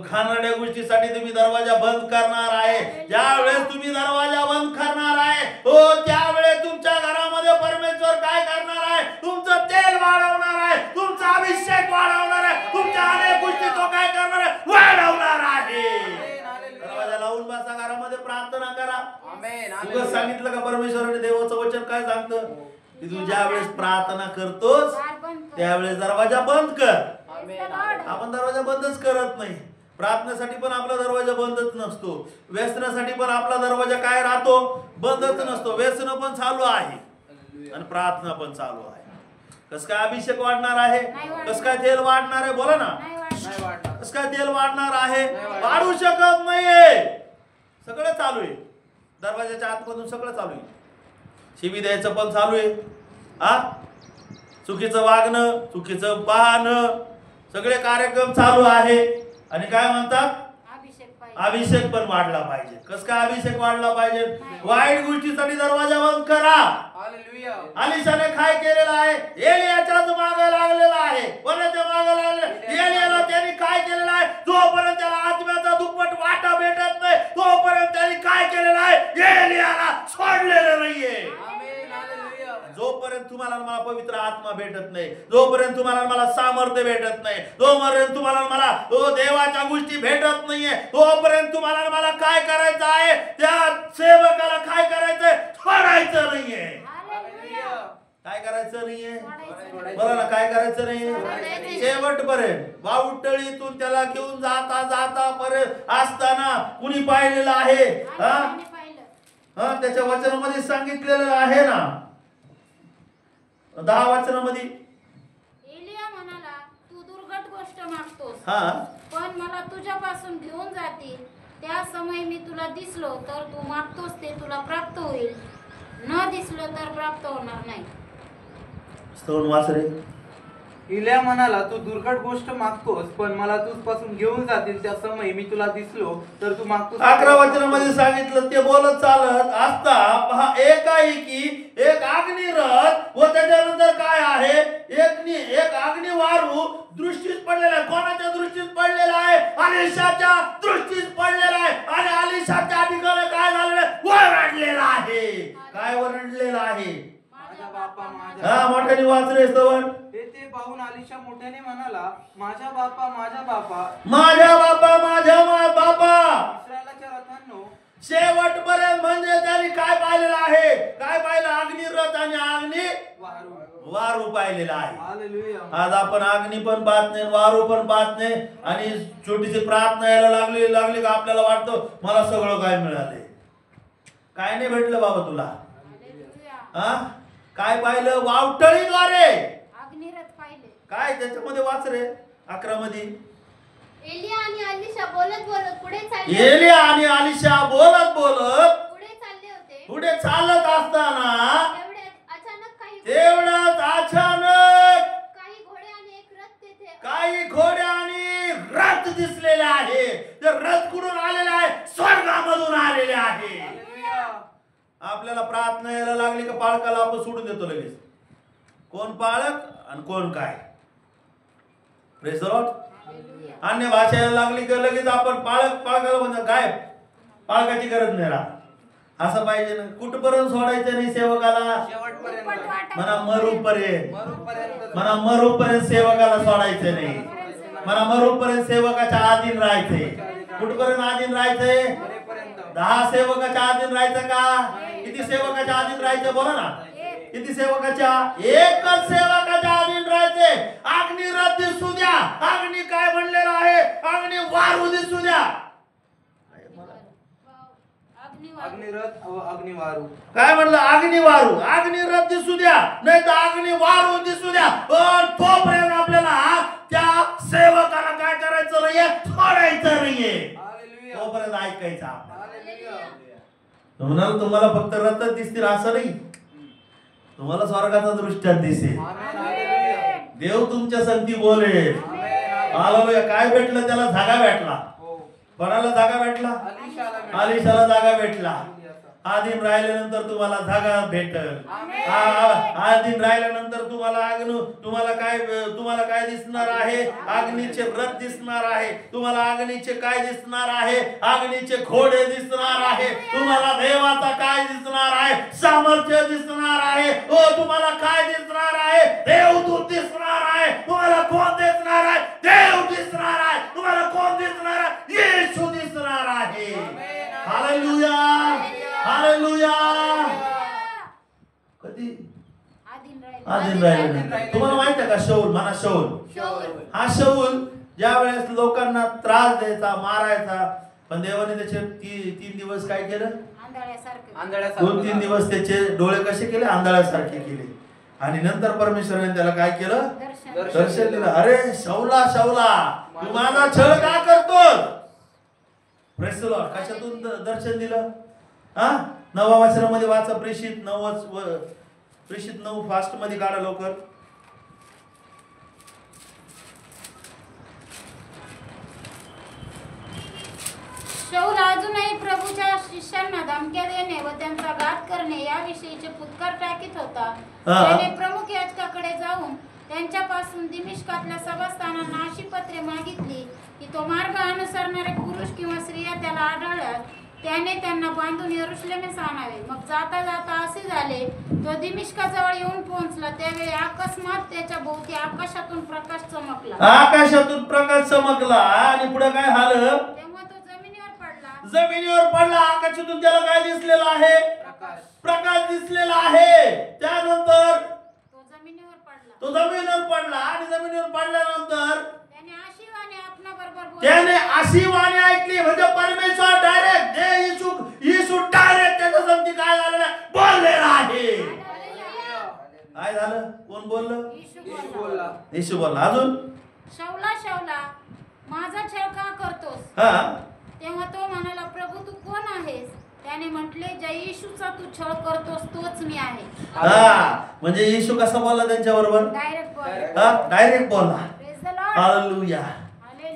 A: खाणाऱ्या गोष्टीसाठी तुम्ही दरवाजा बंद करणार आहे. ज्या वेळेस तुम्ही दरवाजा बंद करणार आहे त्यावेळेस तुमच्या घरामध्ये परमेश्वर काय करणार आहे? तुमचं तेल वाढवणार आहे, तुमचा अभिषेक वाढवणार आहे, तुमच्या अनेक गोष्टी तो काय करणार आहे? वाढवणार आहे. बसा घरामध्ये प्रार्थना करा.
C: आमेन.
A: तुला सांगितलं का परमेश्वराने देवाचं वचन काय सांगतं की तू ज्या वेळेस प्रार्थना करतोस
D: दार बंद कर.
A: त्यावेळेस दरवाजा बंद कर.
D: Praise the Lord.
A: आपण दरवाजा बंदच करत नाही. प्रार्थनेसाठी पण आपला दरवाजा बंदच नसतो. व्यसनासाठी पण आपला दरवाजा काय राहतो, बंदच नसतो. व्यसन पण चालू आहे आणि प्रार्थना पण चालू आहे. कस काय अभिषेक वाढणार आहे, कस काय तेल वाढणार आहे, बोला ना.
D: नाही वाटत.
C: नाही वाटणार.
A: कस काय तेल वाढणार आहे,
C: नाही वाढणार.
A: वाढू शकत नाहीये. सगळं चालू आहे, दरवाजाच्या आतमधून सगळं चालू आहे. शिवी द्यायचं पण चालू आहे. हा, चुकीचं वागणं, चुकीचं पाहणं, सगळे कार्यक्रम चालू आहे. आणि काय म्हणतात,
D: अभिषेक पाहिजे.
A: अभिषेक पण वाढला पाहिजे. कस काय अभिषेक वाढला पाहिजे, वाईट गोष्टीसाठी दरवाजा बंद करा.
C: हालेलुया.
A: अलिशाने काय केलेलं आहे, एलियाच्याच मागे लागलेला आहे. कोणाच्या मागे लागले, एलियाला त्यांनी काय केलेलं आहे, जोपर्यंत त्याला आत्म्याचा दुप्पट वाटा भेटत नाही तोपर्यंत त्यांनी काय केलेलं आहे, एलियाला सोडलेलं नाहीये.
C: आमेन. हालेलुया.
A: जोपर्यंत तुम्हाला मला पवित्र आत्मा भेटत नाही, जोपर्यंत तुम्हाला मला सामर्थ्य भेटत नाही, जोपर्यंत तुम्हाला मला देवाच्या गोष्टी भेटत नाहीये, तोपर्यंत तुम्हाला मला काय करायचं आहे, त्या सेवकाला काय करायचंय, सोडायचं नाहीये.
C: हालेलुया.
A: काय करायचं नाहीये,
D: सोडायचं.
A: बरं ना, काय करायचं नाहीये,
D: सोडायचं.
A: शेवटपर्यंत. वाऊटळीतून त्याला घेऊन जाता जाता पर्यंत असताना कुणी पाहिलेलं आहे, हा
D: आलिशाने पाहिलं.
A: हा, त्याच्या वचनामध्ये सांगितलेलं आहे ना, 10 वचनामध्ये.
D: एलिया म्हणाला, तू दुर्घट गोष्ट मागतोस,
A: हा,
D: पण मला तुझ्यापासून घेऊन जातील. त्या समय मी तुला दिसलो तर तू मागतोस ते तुला प्राप्त होईल, न दिसलो तर प्राप्त होणार नाही.
A: स्तवन वासरे.
C: इलिया म्हणाला, तू दुर्घट गोष्ट मागतोस पण मला तुझपासून घेऊन जातील. त्या समय मी तुला दिसलो तर तू मागतोस.
A: 11 वचनामध्ये सांगितलं, ते बोलत चालत असता पहा एकाएकी एक अग्निरथ व त्याच्यानंतर काय आहे, एक अग्नि वारू दृष्टीस पडलेला आहे. कोणाच्या दृष्टीस पडलेला आहे, अलिशाच्या दृष्टीस पडलेला आहे. आणि अलिशाच्या ठिकाणी काय झालेलं आहे, वरडलेला आहे. काय वरडलेला आहे,
C: माझा बापा, माझा
A: हा, मोठ्याने वाचले स्तवन.
C: ते पाहून अलिशा मोठ्याने म्हणाला, माझ्या बापा, माझ्या बापा,
A: माझ्या बापा, माझ्या बापा.
C: इस्रायलाच्या रथांनो.
A: शेवटपर्यंत म्हणजे त्यांनी काय पाहिलेलं आहे, काय पाहिलं, अग्निरथ आणि अग्नि
C: वारू.
A: वारू पाहिलेला आहे.
C: हालेलुया.
A: आज आपण अग्नी पण पाहत नाही, वारू पण पाहत नाही, आणि छोटीशी प्रार्थना यायला लागली का आपल्याला वाटतं मला सगळं काय मिळालंय. काय नाही भेटलं बाबा तुला,
D: हालेलुया.
A: हा, काय पाहिलं, वावटळीद्वारे.
D: अग्निरथ पाहिले.
A: काय त्याच्यामध्ये वाच रे, 11 मध्ये.
E: एलिया आणि अलिशा बोलत बोलत पुढे चालले
A: एलिया आणि अलिशा बोलत बोलत
E: पुढे चालले होते.
A: पुढे चालत असताना
E: तेवढ्यात अचानक काही
A: तेवढ्याच अचानक
E: घोडे आणि एक रथ तेथे
A: काही घोडे आणि रथ दिसलेले आहे. ते रथ कुठून आलेले आहे, स्वर्गामधून आलेले आहे.
C: हालेलुया.
A: आपल्याला प्रार्थना यायला लागली का पाळकाला आपण सोडून देतो लगेच, कोण पाळक आणि कोण काय. Praise the Lord. अन्य भाषा यायला लागली का लगेच आपण पाळकाला म्हणतो, काय पाळकाची गरज नाही राहत. असं पाहिजे ना, कुठपर्यंत सोडायचं नाही सेवकाला,
C: शेवटपर्यंत.
A: म्हणा मरूपर्यंत,
C: मरूपर्यंत.
A: म्हणा मरूपर्यंत सेवकाला सोडायचं नाही. म्हणा मरूपर्यंत सेवकाच्या अधीन राहायचंय. कुठपर्यंत अधीन राहायचंय,
C: मरेपर्यंत.
A: 10 सेवकाच्या अधीन राहायचं का, किती सेवकाच्या अधीन राहायचं, बोला ना. किती सेवकाच्या, एकच सेवकाच्या अधीन राहायचे. अग्निरथ दिसू द्या, अग्नी काय म्हणलेला आहे, अग्नि वारू दिसू द्या.
C: अग्निरथ व अग्निवारू.
A: काय म्हणलं, अग्नि वारू, अग्निरथ दिसू द्या, नाही तर अग्नि वारू दिसू द्या. पण तोपर्यंत आपल्याला त्या सेवकाला काय करायचं नाहीये, सोडायचं नाहीये.
C: हालेलुया.
A: तोपर्यंत ऐकायचं.
C: हालेलुया.
A: म्हणाल तुम्हाला फक्त रथच दिसतील असं नाही, तुम्हाला स्वर्गाचा दृष्टांत दिसेल.
C: आमेन. हालेलुया.
A: देव तुमच्या संगती बोलेल.
C: आमेन.
A: हालेलुया. काय भेटलं त्याला, जागा भेटला.
C: हो.
A: कोणाला जागा भेटला,
C: अलिशाला मिळाला.
A: अलिशाला जागा भेटला.
C: हालेलुया.
A: आधीन राहिल्यानंतर तुम्हाला जागा भेटल.
C: आमेन.
A: आधीन राहिल्यानंतर तुम्हाला काय दिसणार आहे, अग्नीचे रथ दिसणार आहे. तुम्हाला अग्नीचे काय दिसणार आहे, अग्नीचे घोडे दिसणार आहे. तुम्हाला देवाचा काय दिसणार आहे, सामर्थ्य दिसणार आहे. तुम्हाला काय दिसणार आहे, देवदूत दिसणार आहे. तुम्हाला कोण दिसणार आहे, देव दिसणार आहे. तुम्हाला कोण दिसणार आहे, येशू दिसणार आहे. हालेलुया. कधी आधीन राहिला. तुम्हाला माहित आहे का शाऊल, म्हणा शाऊल. हा शाऊल ज्या वेळेस लोकांना त्रास द्यायचा, मारायचा, पण देवाने त्याचे 3 दिवस काय केलं? 2-3 दिवस त्याचे डोळे कसे केले? आंधळ्यासारखे केले. आणि नंतर परमेश्वराने त्याला काय केलं? दर्शन दिलं. अरे शाऊला, शाऊला, तू माझा छळ का करतोस? Praise the Lord. कशातून दर्शन दिलं? 9व्या वचनामध्ये वाचा. प्रेषित 9 फास्ट मध्ये काढा लवकर.
D: शाऊल अजूनही प्रभूच्या शिष्यांना धमक्या देणे व त्यांचा घात करणे याविषयीचे फुत्कार टाकीत होता. त्याने प्रमुख याजकाकडे जाऊन त्यांच्यापासून दिमिश्कातल्या सभास्थानांना अशी पत्रे मागितली की तो मार्ग अनुसरणारे पुरुष किंवा स्त्रिया त्याला आढळल्यास त्याने त्यांना बांधून यरुशलेमेस आणावे. मग जाता जाता असे झाले, तो दिमिश्काजवळ येऊन पोहोचला. त्यावेळी अकस्मात त्याच्या भोवती आकाशातून प्रकाश चमकला.
A: आकाशातून प्रकाश चमकला. आणि पुढे काय झालं?
D: तेव्हा तो जमिनीवर पडला.
A: जमिनीवर पडला. आकाशातून त्याला काय दिसलेला आहे? प्रकाश दिसलेला आहे. त्यानंतर तो जमिनीवर पडला. आणि जमिनीवर पडल्यानंतर त्याने अशी वाणी ऐकली. म्हणजे परमेश्वर डायरेक्ट, येशू डायरेक्ट त्याच्या संगती काय झालेला बोललेला आहे. काय झालं? कोण बोललं? येशू बोलला. अजून
D: शाऊला, शाऊला, माझा छळ का करतोस? तेव्हा तो म्हणाला, प्रभू तू कोण आहेस? त्याने म्हटले, ज्या येशूचा तू छळ करतोस तोच मी आहे.
A: म्हणजे येशू कसा बोलला त्यांच्या बरोबर? डायरेक्ट बोलला. हालेलुया.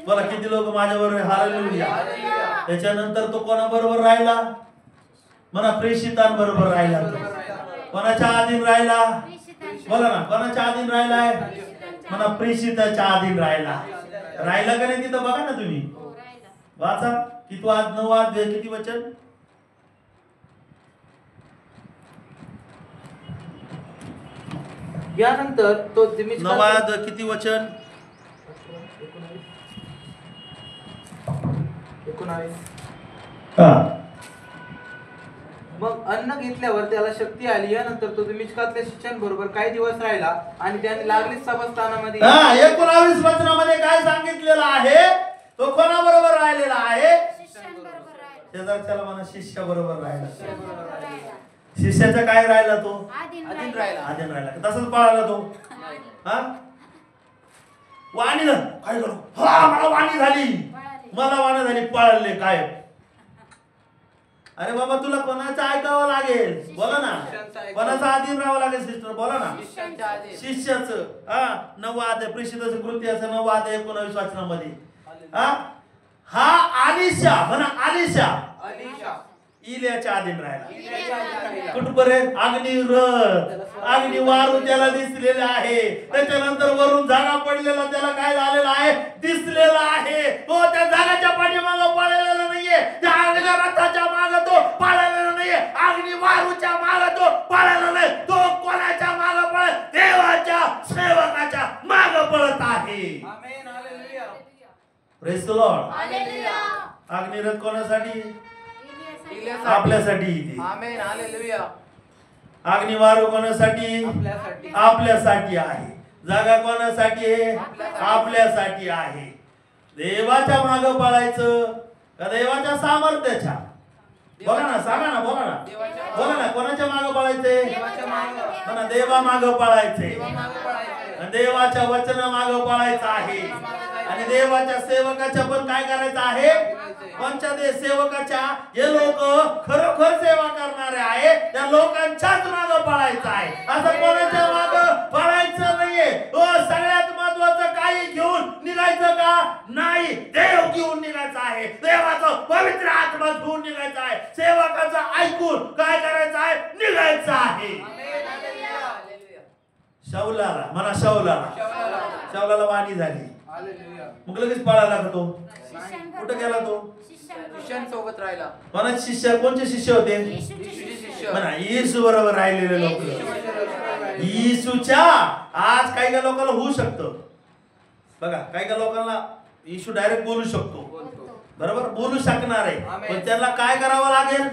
A: बोला, किती लोक माझ्या बरोबर? हालेलुया. त्याच्यानंतर तो कोणाबरोबर राहिला? म्हणा, प्रेषितांबरोबर राहिला. कोणाच्या अधीन राहिला? बोला ना, कोणाच्या अधीन राहिलाय? म्हणा, प्रेषिताच्या अधीन राहिला. राहिला का नाही तिथं? बघा ना तुम्ही, वाचा. किती 9 किती वचन?
C: यानंतर तो
A: 9 किती वचन?
C: 19. मग अन्न घेतल्यावर त्याला शक्ती आली. यानंतर तो दिमिश्कातल्या शिष्यांबरोबर काही दिवस राहिला आणि त्याने लागलीच सभास्थानामध्ये
A: 19 वचनामध्ये काय सांगितलेलं आहे? तो कोणाबरोबर राहिलेला आहे? शेजारच्याला म्हणा, शिष्या बरोबर राहिला. शिष्याचा काय राहिला? तो आधीन राहिला. तसंच पळाला तो. वाणी ना काय करू? मला वाणी झाली, पळाले काय? अरे बाबा, तुला कोणाचं ऐकावं लागेल? बोला ना. कोणाचं अधीन राहावं लागेल सिस्टर? बोला ना. शिष्याचं. 9 अध्याय, प्रेषिताचं कृत्याचं 9 अध्याय 19 वचनामध्ये. हा आलिशा, म्हणा आलिशा, इलियाच्या अधीन राहिला. कुठपर्यंत? अग्नी वारू त्याला दिसलेला आहे. त्याच्यानंतर वरून जागा पडलेला त्याला काय झालेला आहे? दिसलेला आहे. तो त्या जागाच्या पाठीमागं पळालेला नाहीये. त्या रथाच्या मागं तो पळालेला नाहीये. अग्नी वारूच्या मागं तो पळालेला नाही. तो कोणाच्या मागं पळत? देवाच्या सेवकाच्या मागं पळत आहे. Praise the Lord. अग्निरथ कोणासाठी? आपल्यासाठी.
C: आमेन. हालेलुया.
A: अग्निवारू कोणासाठी? आपल्यासाठी आहे. जागा कोणासाठी आहे? आपल्यासाठी आहे. देवाच्या मागं पळायचं का देवाच्या सामर्थ्याच्या? बोला ना, सांगा ना, बोला ना. कोणाच्या मागं पळायचंय? म्हणा, देवा मागं पळायचंय. देवाच्या वचना मागं पळायचं आहे. आणि देवाच्या सेवकाच्या पण काय करायचं आहे? पंचदेश सेवकाच्या, जे लोक खरोखर सेवा करणारे आहे त्या लोकांच्याच मागं पळायचं आहे. असं कोणाच्या मागं पळायचं नाहीये. सगळ्यात महत्वाचं काही घेऊन निघायचं का? नाही, देव घेऊन निघायचं आहे. देवाचं पवित्र आत्मा घेऊन निघायचं आहे. सेवकाचं ऐकून काय करायचं आहे? निघायचं आहे. शाऊलाला, म्हणा शाऊलाला वाणी झाली. मग लगेच पळायला लागला तो. कुठं गेला तो?
C: शिष्यांसोबत राहिला.
A: कोणाचे शिष्य? कोणते शिष्य होते? म्हणा, येशू बरोबर राहिलेले लोक. येशूच्या आज काही काही लोकांना होऊ शकतं. बघा, काही काही लोकांना येशू डायरेक्ट बोलू शकतो, बरोबर बोलू शकणार आहे. पण त्याला काय करावं लागेल?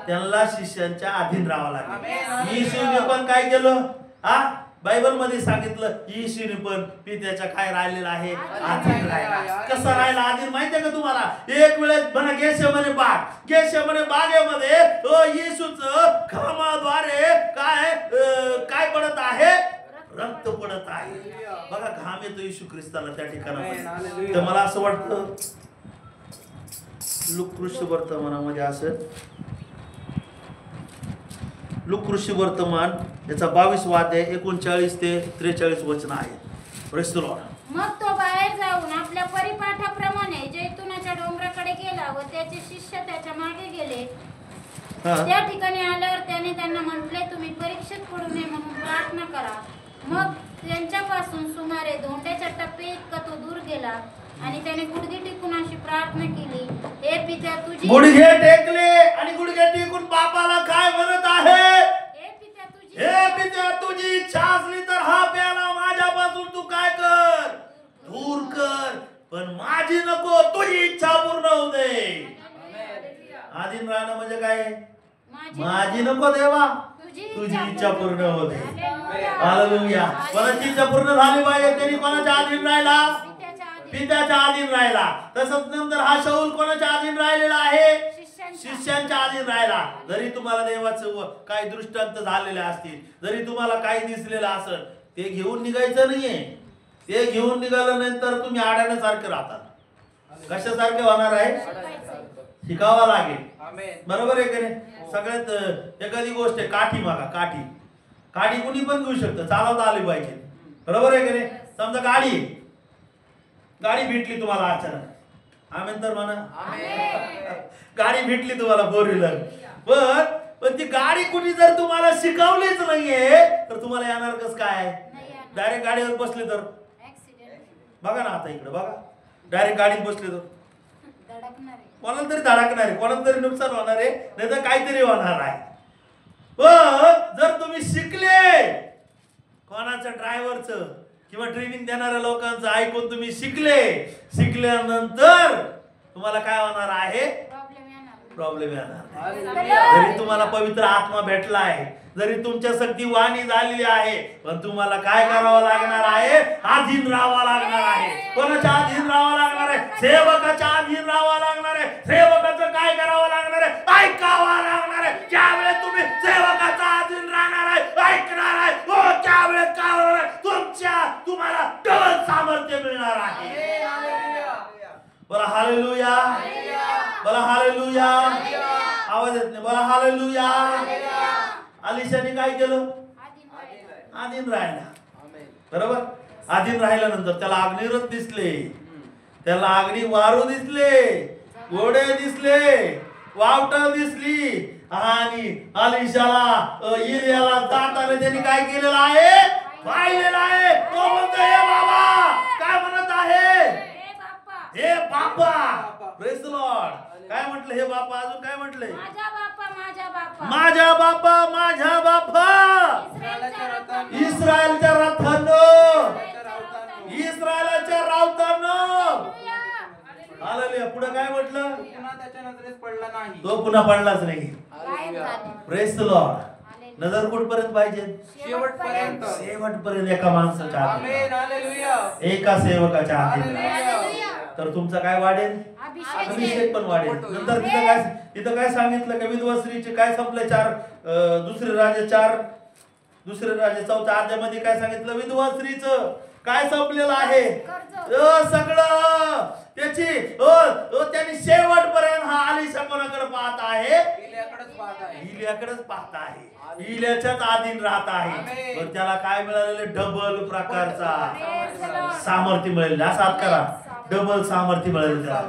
A: त्यांना शिष्यांच्या अधीन राहावं लागेल.
C: आमेन.
A: येशूने पण काय केलं? बायबल मध्ये सांगितलं येशूने पण पित्याच्या काय राहिलेलं आहे? अधीन राहिला. कसा राहिला अधीन माहितीये का तुम्हाला? एक वेळेस म्हणा गेशेमने बागेमध्ये येशूच घामाद्वारे काय पडत आहे? रक्त पडत आहे. बघा घाम येतो येशू ख्रिस्ताला त्या ठिकाणी. तर मला असं वाटतं लूक वर्तमानामध्ये असं लूक वर्तमान याचा 22 अध्याय 39 ते 43 वचन आहे. Praise the Lord.
D: मग तो बाहेर जाऊन आपल्या परिपाठाप्रमाणे जैतुनाच्या डोंगराकडे गेला व त्याचे शिष्य त्याच्या मागे गेले. त्या ठिकाणी आल्यावर त्याने त्यांना म्हटले, तुम्ही परीक्षेत पडू नये म्हणून प्रार्थना करा. मग त्यांच्यापासून सुमारे धोंड्याच्या टप्पे इतका तो दूर गेला आणि त्याने गुडघे टेकून अशी प्रार्थना केली, हे पित्या तुझी.
A: गुडघे टेकले आणि गुडघे टेकून बापाला काय म्हणत आहे? हे पित्या तुझी इच्छा असली तर हा प्याला माझ्यापासून तू काय कर? दूर कर, पण माझी नको, तुझी इच्छा पूर्ण होऊ दे. आधीन राहणं म्हणजे काय? माझी नको देवा, तुझी इच्छा पूर्ण होऊ दे. हालेलुया. कोणाची इच्छा पूर्ण झाली पाहिजे? त्यांनी कोणाच्या अधीन राहिला? पित्याच्या अधीन राहिला. तसंच नंतर हा शाऊल कोणाच्या अधीन राहिलेला आहे? शिष्यांच्या अधीन राहिला. जरी तुम्हाला देवाचं काही दृष्टांत झालेले असतील, जरी तुम्हाला काही दिसलेलं असेल, ते घेऊन निघायचं नाहीये. ते घेऊन निघाल्यानंतर तुम्ही आडाण्यासारखे राहतात. कशासारखे होणार आहे? शिकावा लागेल. बरोबर आहे की नाही? सगळ्यात एखादी गोष्ट आहे, काठी मागा. काठी कुणी पण घेऊ शकतं, चालवता आली पाहिजे. बरोबर आहे की नाही? समजा गाडी भेटली तुम्हाला अचानक, आमेन तर म्हणा. गाडी भेटली तुम्हाला 4 व्हीलर, पण ती गाडी कुणी जर तुम्हाला शिकवलीच नाहीये तर तुम्हाला येणार कस काय? डायरेक्ट गाडीवर बसले तर बघा ना, आता इकडे बघा, डायरेक्ट गाडीत बसले तर कोणाला तरी धडकणार आहे, कोणाला तरी नुकसान होणार आहे, नाही तर काहीतरी होणार आहे. पण जर तुम्ही शिकले, कोणाचं ड्रायव्हरचं किंवा ट्रेनिंग देणाऱ्या लोकांचं ऐकून तुम्ही शिकल्यानंतर तुम्हाला काय होणार आहे? प्रॉब्लेम येणार. जरी तुम्हाला पवित्र आत्मा भेटला आहे, जरी तुमच्या शक्ती वाणी झालेली आहे, पण तुम्हाला काय करावं लागणार आहे? अधीन राहावं लागणार आहे. कोणाच्या अधीन राहावं लागणार आहे? सेवकाच्या अधीन राहावं लागणार आहे. सेवकाचं काय करावं लागणार आहे? ऐकावं लागणार आहे. ज्यावेळेस तुम्ही सेवकाचा अधीन राहणार आहे, ऐकणार आहे, त्यावेळेस काय होणार आहे? तुम्हाला डबल सामर्थ्य मिळणार आहे. बोला हालेलुया. बोला हालेलुया. आवाज येत नाही. बोला हालेलुया. अलिशाने काय केलं? अधीन राहिला. बरोबर. अधीन राहिल्यानंतर त्याला अग्निरथ दिसले, त्याला अग्नी वारू दिसले, घोडे दिसले, वावटं दिसली, आणि अलिशाला इलियाला जाताना त्यांनी काय केलेलं आहे? पाहिलेलं आहे. तो म्हणतो, हे बाबा, काय म्हणत आहे? हे बापा. Praise the Lord. काय म्हटलं? हे बापा. अजून काय म्हटलंय?
D: माझा बापा, माझा बापा,
A: माझा बापा, माझा बापा. इस्रायलच्या रथांनो, इस्रायलच्या रावतांनो. हालेलुया. पुढे काय म्हटलं?
C: त्याच्या नजरेत पडला नाही,
A: तो पुन्हा पडलाच नाही. Praise the Lord. नजर कुठपर्यंत पाहिजे?
C: शेवटपर्यंत.
A: शेवटपर्यंत एका माणसाच्या
C: आमेन. हालेलुया.
A: एका सेवकाच्या हाती.
C: हालेलुया.
A: तर तुमचा काय वाढेल? अभिषेक पण वाढेल. नंतर तिथं काय सांगितलं? की विधवा स्त्रीचे काय संपले? दुसरे राजे 4 अध्यायामध्ये काय सांगितलं? विधवा स्त्रीचं काय संपलेलं आहे? सगळं त्याची त्यांनी शेवटपर्यंत हा अलिशा कोणाकडे पाहत आहे? इलियाकडेच पाहत आहे. इलियाच्याच अधीन राहत आहे. पण त्याला काय मिळालेले? डबल प्रकारचा सामर्थ्य मिळालेलं. असा हात करा. डबल सामर्थ्य मिळालेलं त्याला.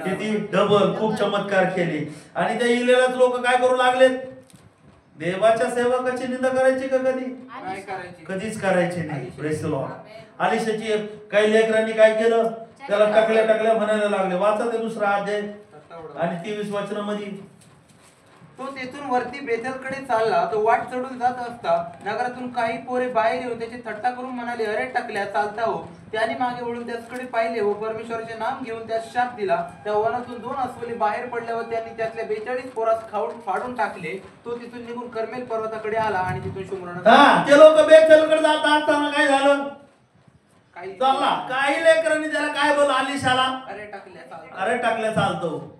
A: किती? डबल. खूप चमत्कार केले. आणि त्या इलियालाच लोक काय करू लागलेत? देवाच्या सेवकाची निंदा करायची का? कधीच करायची नाही. Praise the Lord. अलिशाची काही लेकरांनी काय केलं? त्याला टाकल्या म्हणायला लागले. वाचा ते 2 अध्याय आणि 23 वचनामध्ये.
C: तो तेथून वरती बेथेलकडे चालला. तो वाट चढून जात असता नगरातून काही पोरे बाहेर येऊन त्याची थट्टा करून म्हणाले, अरे टकल्या, चालता हो. त्याने मागे वळून त्याचकडे पाहिले व परमेश्वराचे नाम घेऊन त्यास शाप दिला. त्या वनातून 2 अस्वले बाहेर पडल्यावर त्यांनी त्यातल्या 42 पोरास फाडून टाकले. तो तिथून निघून कर्मेल पर्वताकडे आला आणि तिथून शुमरोनात.
A: ते लोक बेथेलकडे जात असताना काय झालं?
C: काही
A: चालला. काही लेकरांनी त्याला काय बोल आलिशाला
C: अरे टकल्या, चालता.
A: अरे टाकल्या चालतो.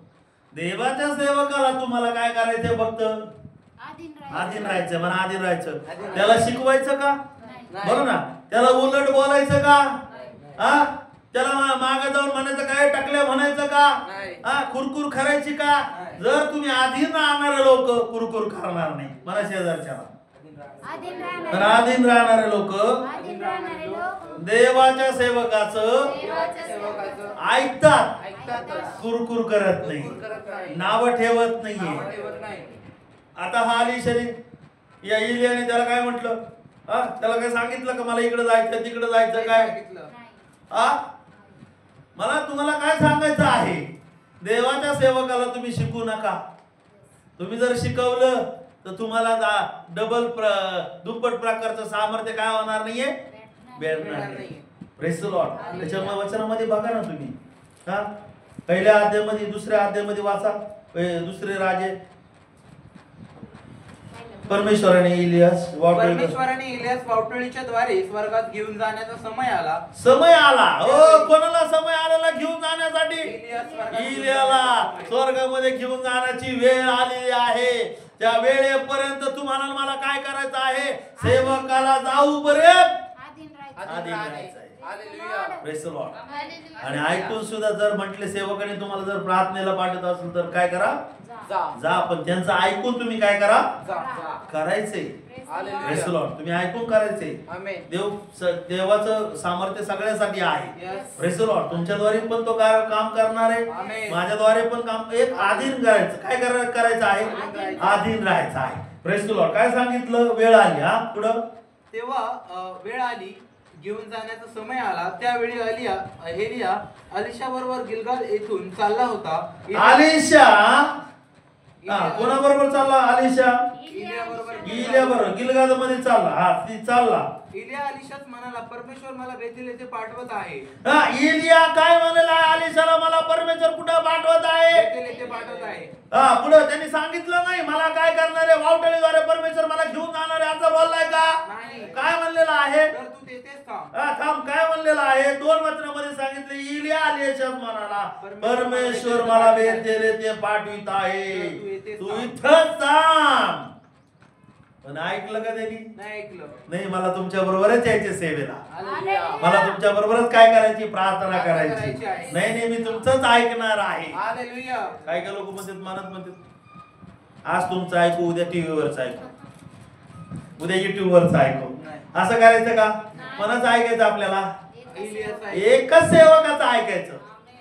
A: देवाच्या सेवकाला तुम्हाला काय करायचंय? फक्त आधीन राहायचं. म्हणा आधीन राहायचं. त्याला शिकवायचं का? बरोबर ना. त्याला उलट बोलायचं का? हा, त्याला मागे जाऊन म्हणायचं काय? टाकल्या म्हणायचं का? हा, कुरकुर करायची का? जर तुम्ही आधीन राहणारे लोक कुरकुर करणार नाही. मला शेजारच्याला आधीन राहणारे लोक देवाच्या सेवकाचं ऐकतात, कुरकुर करत नाही, नाव ठेवत नाहीये. आता हा आलिशाने या इलियाने त्याला काय म्हटलं? हा, त्याला काय सांगितलं का मला इकडे जायचं तिकडे जायचं काय? हा, मला तुम्हाला काय सांगायचं आहे? देवाच्या सेवकाला तुम्ही शिकू नका. तुम्ही जर शिकवलं तर तुम्हाला दुप्पट प्रकारचं सामर्थ्य काय होणार नाहीये? भेटणार नाही. Praise the Lord. त्याच्यामुळे वचनामध्ये बघा ना तुम्ही. हा, पहिल्या अध्यायामध्ये, दुसऱ्या अध्यायामध्ये वाचा. दुसरे राजे. परमेश्वराने इलियास वावटळीच्या द्वारे स्वर्गात घेऊन जाण्याचा समय आला. हो, कोणाला समय आलेला घेऊन जाण्यासाठी? इलियाला स्वर्गामध्ये घेऊन जाण्याची वेळ आलेली आहे. त्या वेळेपर्यंत तुम्हाला मला काय करायचं आहे? सेवकाला जाऊपर्यंत आधीन राहायचं आहे. Praise the Lord. आणि ऐकून सुद्धा जर म्हटले सेवकाने तुम्हाला जर प्रार्थनेला पाठवत असेल तर काय करा? जा. पण त्यांचं ऐकून तुम्ही काय करा? करायचंय. Praise the Lord. तुम्ही ऐकून करायचंय. देवाचं सामर्थ्य सगळ्यासाठी आहे. Praise the Lord. तुमच्याद्वारे पण तो काम करणार आहे, माझ्याद्वारे पण काम. एक आधीन करायचं. काय करायचं आहे? आधीन राहायचं आहे. Praise the Lord. काय सांगितलं? वेळ आली. हा, पुढं.
C: तेव्हा वेळ आली, घेऊन जाण्याचा समय आला. त्यावेळी एलिया अलिशा बरोबर गिलगाल येथून चालला होता.
A: कोणाबरोबर चालला? अलिशा
C: इलिया बरोबर
A: गिलगाल मध्ये चालला. हा, ती चालला.
C: इलिया अलिशाच म्हणाला, परमेश्वर मला बेथेल येथे पाठवत आहे.
A: हा, इलिया काय म्हणाला? अलिशाला मला परमेश्वर कुठं पाठवत आहे?
C: बेथेल येथे पाठवत आहे.
A: हा, पुढे त्यांनी सांगितलं नाही मला काय करणार आहे? वावटळीद्वारे परमेश्वर मला घेऊन जाणार आहे असं बोललाय का?
C: नाही.
A: काय म्हणलेलं आहे?
C: तर तू तेथेच थांब.
A: हा, थांब. काय म्हणलेलं आहे? 2 वचनामध्ये सांगितले. इलिया अलिशाच म्हणाला, परमेश्वर मला बेथेल येथे पाठवित आहे, तू इथंच थांब. पण ऐकलं का त्यांनी?
C: नाही ऐकलं.
A: नाही, मला तुमच्या बरोबरच यायचे सेवेला. मला तुमच्या बरोबरच काय करायची? प्रार्थना करायची. नाही, मी तुमचंच ऐकणार आहे.
C: हालेलुया.
A: काय काय लोक म्हणतात, आज तुमचं ऐकू, उद्या टीव्हीवरच ऐकू, उद्या युट्यूबवरच ऐकू. असं करायचं का? कोणाचं ऐकायचं आपल्याला? एकच सेवकाचं ऐकायचं.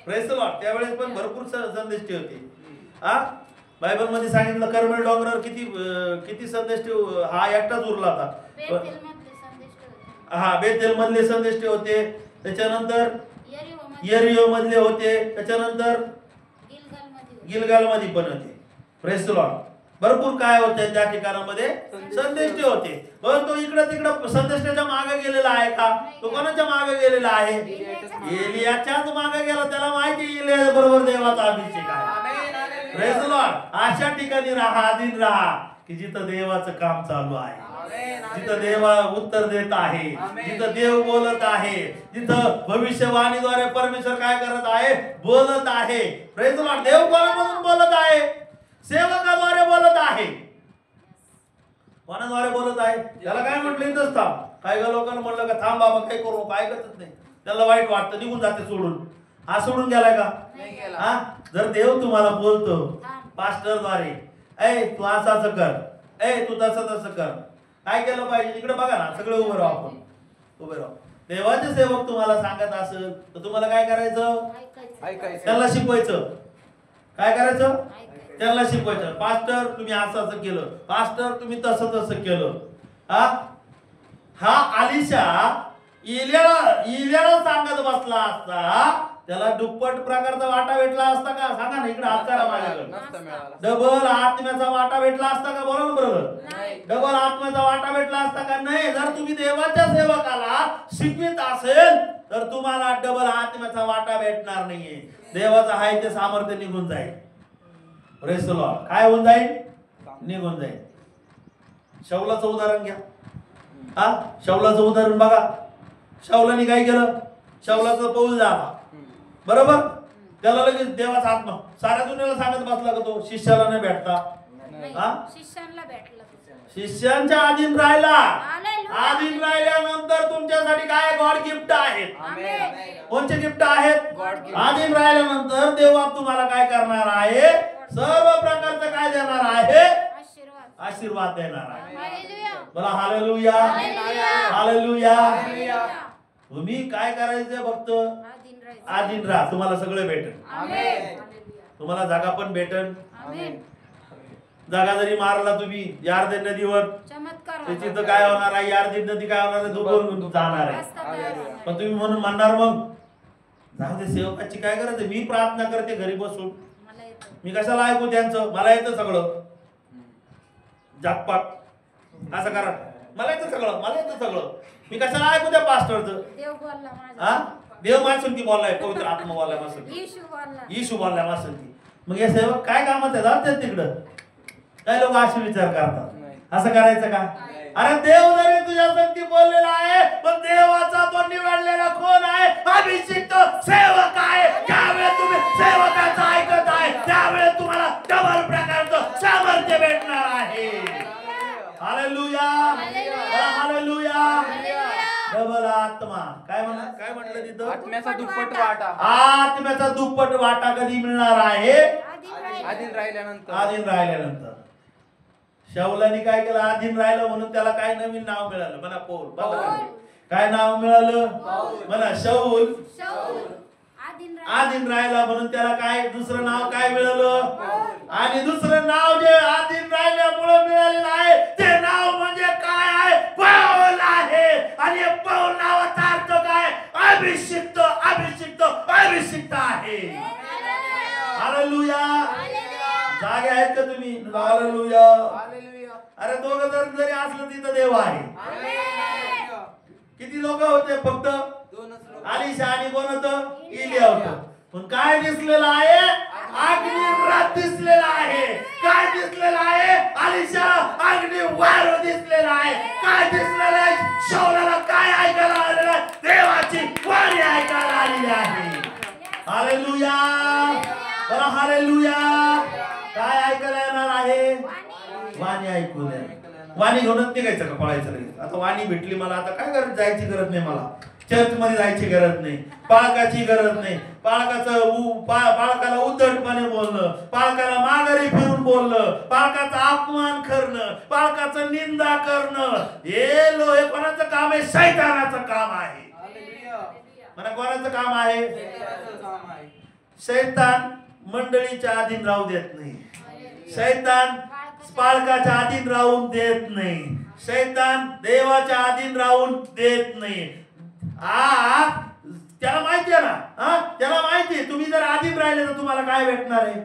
A: Praise the Lord. त्यावेळेस पण भरपूर संदेश होते. हा, बायबल मध्ये सांगितलं कर्मेल डोंगरावर किती संदेश हा एकटाच उरला होता. हा, बेथेल मधले संदेश होते. त्याच्यानंतर यरिहो मधले होते. त्याच्यानंतर गिलगाल मध्ये पण होते. Praise the Lord. भरपूर काय होते त्या ठिकाणामध्ये संदेश होते. पण तो इकडं तिकडं संदेशाच्या मागे गेलेला आहे का? तो कोणाच्या मागे गेलेला आहे? एलियाच्याच मागे गेला. त्याला माहिती एलिया बरोबर देवाचा अभिषेक आहे. Praise the Lord. अशा ठिकाणी राहा, आधीन राहा की जिथं देवाचं काम चालू आहे, जिथं देवा उत्तर देत आहे, जिथं देव बोलत आहे, जिथं भविष्यवाणीद्वारे परमेश्वर काय करत आहे? बोलत आहे. Praise the lord. देव कोणामधून बोलत आहे? सेवकाद्वारे बोलत आहे. कोणाद्वारे बोलत आहे? त्याला काय म्हटलं? इथंच थांब. काही लोकांना म्हणलं का थांब बाबा, काही करू नको, ऐकतच नाही. त्याला वाईट वाटतं, निघून जाते सोडून. हा, सोडून गेलाय का? हा, जर देव तुम्हाला बोलतो पास्टरद्वारे, ऐ तू असं कर, ऐ तू तसं कर, काय केलं पाहिजे? इकडे बघा ना, सगळे उभे राहा. आपण उभे राहा. देवाचे सेवक तुम्हाला सांगत असेल तर तुम्हाला काय करायचं? ऐकायचं. त्यांना शिकवायचं. काय करायचं? त्यांना शिकवायचं. पास्टर तुम्ही असं केलं, पास्टर तुम्ही तसं केलं. हा, अलिशा इलियाला सांगत बसला असता त्याला दुप्पट प्रकारचा वाटा भेटला असता का? सांगा ना, इकडे हात करा माझ्याकडे.
C: नसता मिळाला.
A: डबल आत्म्याचा वाटा भेटला असता का? बोला ना ब्रदर.
E: नाही.
A: डबल आत्म्याचा वाटा भेटला असता का? नाही. जर तुम्ही देवाच्या सेवकाला शिकवित असेल तर तुम्हाला डबल आत्म्याचा वाटा भेटणार नाहीये. देवाचं आहे ते सामर्थ्य निघून जाईल. Praise the Lord. काय होऊन जाईल? निघून जाईल. शौलाचं उदाहरण घ्या. हा, शौलाचं उदाहरण बघा. शौलाने काय केलं? शौलाचा पौल झाला, बरोबर. त्याला लगेच देवाचा आत्मा साऱ्या दुनियाला सांगत बसला का तो शिष्याला नाही भेटता? हा,
D: शिष्यांना भेटलं.
A: शिष्यांच्या अधीन राहिला.
D: हालेलुया.
A: अधीन राहिल्यानंतर तुमच्यासाठी काय गॉड गिफ्ट आहेत?
D: आमेन.
A: कोणते गिफ्ट आहेत?
C: God gift.
A: अधीन राहिल्यानंतर देवा तुम्हाला काय करणार आहे? सर्व प्रकारचं काय देणार आहे?
D: आशीर्वाद.
A: आशीर्वाद देणार आहे.
E: हालेलुया.
A: बोला हालेलुया.
E: हालेलुया.
A: हालेलुया.
E: हालेलुया.
A: तुम्ही काय करायचं? फक्त
D: आधीन राहायचं.
A: आधीन राहा, तुम्हाला सगळं भेटेल.
E: आमेन.
D: हालेलुया.
A: तुम्हाला जागा पण भेटेल.
D: आमेन.
A: जागा जरी मारला तुम्ही यार्दन नदीवर,
D: चमत्कार
A: त्याची
D: होतात.
A: तर काय होणार आहे? यार्दन नदी काय होणार आहे? डुबून जाणार आहे.
D: रस्ता तयार होणार.
A: पण तुम्ही म्हणून म्हणणार मग जाऊ दे, सेवकाची काय गरज आहे? मी प्रार्थना करते घरी बसून,
D: मला येतं.
A: मी कशाला ऐकू त्यांचं? मला येतं सगळं. जागपाट असं करा, मला येतं सगळं, मला येतं सगळं. मी कशाला ऐकू त्या पास्टरचं?
D: देव बोलला
A: हा,
D: माझा.
A: देव माणसून की बोललाय, पवित्र आत्मा बोललाय माणसून,
D: येशू बोलला.
A: येशू बोललाय माणसून की. मग हे सेवक काय कामात आहे? जातात तिकडं. काय लोक असे विचार करतात, असं करायचं का? अरे देव जरी तुझ्यासाठी बोललेला आहे, पण देवाचा तो निवडलेला कोण आहे? अभिषिक्त सेवक आहे. ज्यावेळेस तुम्ही सेवकाचं ऐकत आहे त्यावेळेस तुम्हाला डबल प्रकारचं सामर्थ्य भेटणार आहे. हालेलुया. हालेलुया. डबल आत्मा. काय म्हटलं तिथं?
C: आत्म्याचा दुप्पट वाटा.
A: आत्म्याचा दुप्पट वाटा कधी मिळणार आहे?
C: अधीन राहिल्यानंतर.
A: अधीन राहिल्यानंतर. शौलाने काय केलं? अधीन राहिलं म्हणून त्याला काय नवीन नाव मिळालं? म्हणा पौल. बघा काय नाव मिळालं? म्हणा शौल.
D: शाऊल.
A: आधीन राहिला म्हणून त्याला काय दुसरं नाव काय मिळालं? आणि दुसरं नाव जे आधीन राहिल्यामुळे मिळालेलं आहे ते नाव म्हणजे काय आहे? पौल आहे. आणि हे पौल नावाचा अर्थ काय? अभिषिक्त. अभिषिक्त. अभिषिक्त आहे. हालेलुया. जागे आहेत का तुम्ही? हालेलुया.
C: हालेलुया.
A: अरे दोघं जरी असलं तिथं देव आहे. किती लोक होते? फक्त
C: दोनच लोक.
A: आलिशा आणि कोण होतं? इलिया होतं. पण काय दिसलेलं आहे? अग्निरात दिसलेला आहे. काय दिसलेलं आहे? आलिशा अग्नी वार दिसलेला आहे. काय दिसलेलं आहे? शौलाला काय ऐकायला आलेलं आहे? देवाची वाणी ऐकायला आलेली आहे. हालेलुया. बरं, हालेलुया. काय ऐकायला येणार आहे? वाणी ऐकू द्या. वाणी घेऊनच निघायचं का? पळायचं नाही. आता वाणी भेटली मला, आता काय गरज? जायची गरज नाही मला. चर्च मध्ये जायची गरज नाही. पाळकाची गरज नाही. पाळकाला उद्धटपणे बोलणं, पाळकाला माघारी फिरून बोलणं, पाळकाचा अपमान करणं, पाळकाचं निंदा करणं, हे कोणाचं काम आहे? शैतानाचं काम आहे. मला कोणाचं काम आहे? शैतान शैतान अधीन राहू देत नाही. शैतान पालकाच्या अधीन राहून देत नाही. शैतान देवाच्या अधीन राहून देत नाही. त्याला माहिती आहे ना, त्याला माहिती आहे तुम्ही जर अधीन राहिले तर तुम्हाला काय भेटणार आहे.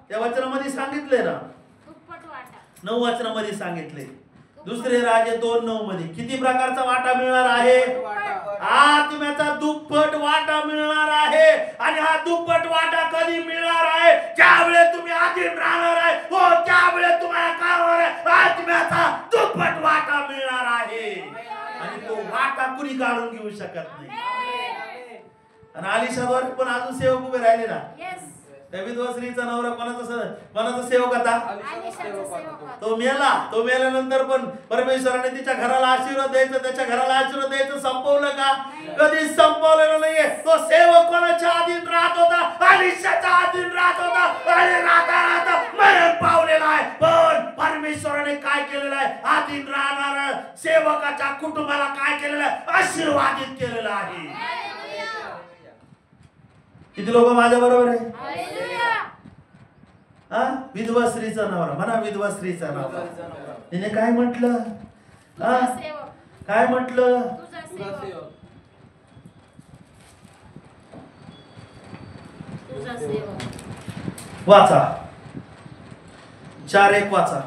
A: त्या वचनामध्ये सांगितले ना, 9 वचनामध्ये सांगितले. दुसरे राजे 2:9 मध्ये किती प्रकारचा वाटा मिळणार आहे. आत्म्याचा दुप्पट वाटा मिळणार आहे. आणि हा दुप्पट वाटा कधी मिळणार आहे. ज्यावेळेस तुम्ही अधीन राहणार आहे, हो त्यावेळेस तुम्हाला काय होणार आहे. आत्म्याचा दुप्पट वाटा मिळणार आहे. आणि तो वाटा कुणी काढून घेऊ शकत नाही. आणि आलिशावर पण अजून सेवक उभे राहिले ना. त्या विधवा स्त्रीचा नवरा कोणाचा सेवक होता. तो मेल्यानंतर पण परमेश्वराने तिच्या घराला आशीर्वाद द्यायचं, त्याच्या घराला आशीर्वाद द्यायचं संपवलं का? कधीच संपवलेलं नाहीये. तो सेवक कोणाच्या अधीन राहत होता. आलिशाच्या अधीन राहत होता. आणि राहता मरण पावलेला आहे. पण परमेश्वराने काय केलेलं आहे. अधीन राहणाऱ्या सेवकाच्या कुटुंबाला काय केलेलं आहे. आशीर्वादित केलेलं आहे. किती लोक माझ्या बरोबर आहे. विधवा स्त्रीचा नवरा. म्हणा विधवा स्त्रीचा नवरा. तिने काय म्हटलं. काय म्हटलं.
D: तुझा सेवक.
A: वाचा 4:1 वाचा.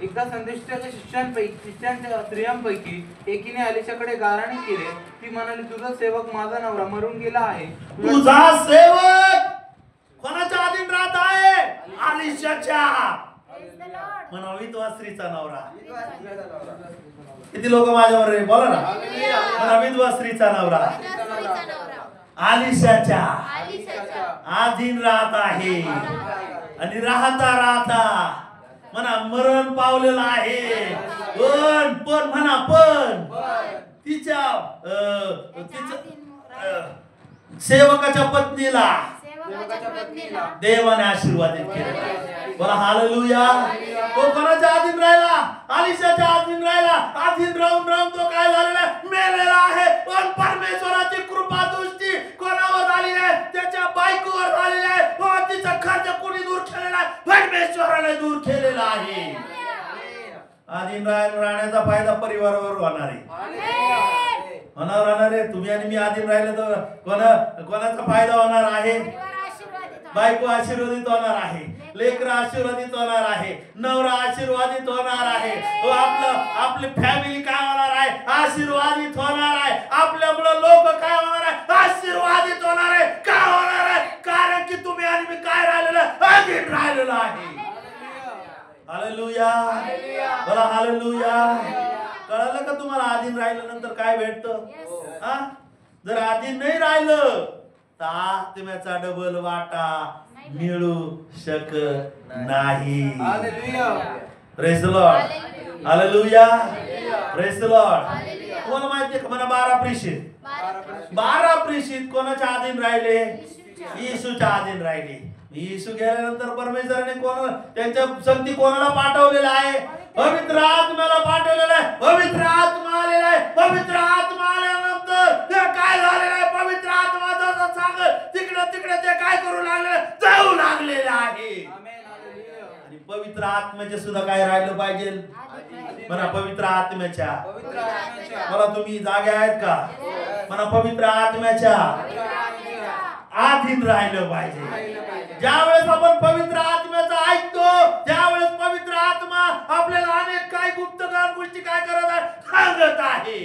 C: एकदा संदेशाच्या शिष्यांच्या स्त्रियांपैकी एकीने अलिशाकडे गाराणे केले. ती म्हणाली, तुझा सेवक माझा नवरा मरून गेला आहे.
A: तुझा सेवक कोणाच्या अधीन राहत आहे? अलिशाच्या.
D: Praise the Lord.
A: म्हणा विधवा स्त्रीचा नवरा. किती लोक माझ्यावर रे बोला ना. म्हणा विधवा स्त्रीचा नवरा
E: स्त्रीचा नवरा
A: अलिशाच्या
E: अलिशाच्या
A: अधीन राहत आहे. आणि राहता म्हणा मरण पावलेला आहे. पण म्हणा पण तिच्या सेवकाच्या पत्नीला
D: सेवकाच्या पत्नीला
A: देवाने आशीर्वादित केले. बोला हालेलुया. तो कोणाच्या अधीन राहिला? अलिशाच्या अधीन राहिला. अधीन राहून तो काय झालेला? मेलेला आहे. पण परमेश्वराची कृपा दृष्टी कोणावर झाली आहे? त्याच्या बायकोवर झालेली आहे. व तिचा खर्च कोणी दूर केलेला आहे? परमेश्वराने दूर केलेला आहे. अधीन राहण्याचा फायदा परिवारावर होणार आहे. होणार आहे. तुम्ही आणि मी अधीन राहिले तर कोणाचा फायदा होणार आहे? बायको आशीर्वादित होणार आहे. लेकर आशीर्वादित होणार आहे. नवरा आशीर्वादित होणार आहे. आपली फॅमिली काय होणार आहे? आशीर्वादित होणार आहे. आपल्यामुळे लोक काय होणार आहे? आशीर्वादित होणार आहे. काय होणार आहे? कारण की तुम्ही आणि मी काय राहिलेलं? अधीन राहिलेलं आहे. हालेलुया. बोला हालेलुया. कळलं का तुम्हाला? अधीन राहिल्यानंतर काय भेटतं? जर अधीन नाही राहिलं तर आत्म्याचा डबल वाटा मिळू शकत नाही. Praise the Lord. Hallelujah. Praise the Lord. तुम्हाला माहिती आहे का? म्हणा 12 प्रेषित. 12 प्रेषित कोणाच्या अधीन राहिले? येशूच्या अधीन राहिले. येशू गेल्यानंतर परमेश्वराने त्यांच्या संगती कोणाला पाठवलेला आहे? पवित्र आत्म्याला पाठवलेला आहे. पवित्र आत्मा आलेला आहे. पवित्र आत्मा आल्यानंतर ते काय झालेलं आहे? पवित्र आत्मा जसं सांगत तिकडे ते काय करू लागले? जाऊ लागलेले आहे. आणि पवित्र आत्म्याचे सुद्धा काय राहिलं पाहिजे? म्हणा पवित्र आत्म्याच्या. मला तुम्ही जागे आहेत का? म्हणा पवित्र आत्म्याच्या अधीन राहिलं पाहिजे. ज्यावेळेस आपण पवित्र आत्म्याचं ऐकतो त्यावेळेस पवित्र आत्मा आपल्याला अनेक काही गुप्तगत गोष्टी काय करत आहे? सांगत आहे.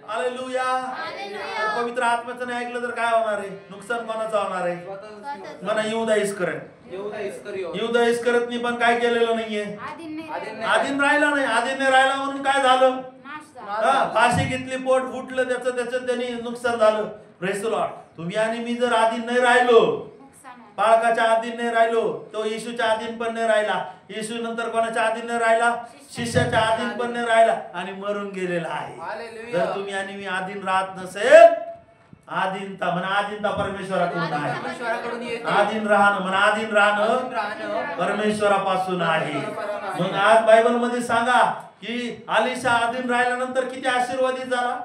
A: हालेलुया. पवित्र आत्म्याचं नाही ऐकलं तर काय होणार आहे? नुकसान कोणाचं होणार आहे? म्हणा युदा इस्करियोत. युदा इस्करियोतनी पण काय केलेलं नाहीये? अधीन राहिला नाही. अधीन नाही राहिला म्हणून काय झालं? फाशी घेतली, पोट फुटलं, त्याचं त्यांनी नुकसान झालं. Praise the Lord. तुम्ही आणि मी जर अधीन नाही राहिलो, बाळकाच्या अधीन नाही राहिलो, तो येशूच्या अधीन पण नाही राहिला. येशू नंतर कोणाच्या अधीन नाही राहिला? शिष्याच्या अधीन पण नाही राहिला आणि मरून गेलेला आहे. जर तुम्ही आणि मी अधीन राहत नसेल, अधीनता म्हणा अधीनता परमेश्वराकडून आहे. अधीन राहणं म्हणा अधीन राहणं परमेश्वरापासून आहे. मग आज बायबल मध्ये सांगा की अलिशा अधीन राहिल्यानंतर किती आशीर्वादित झाला.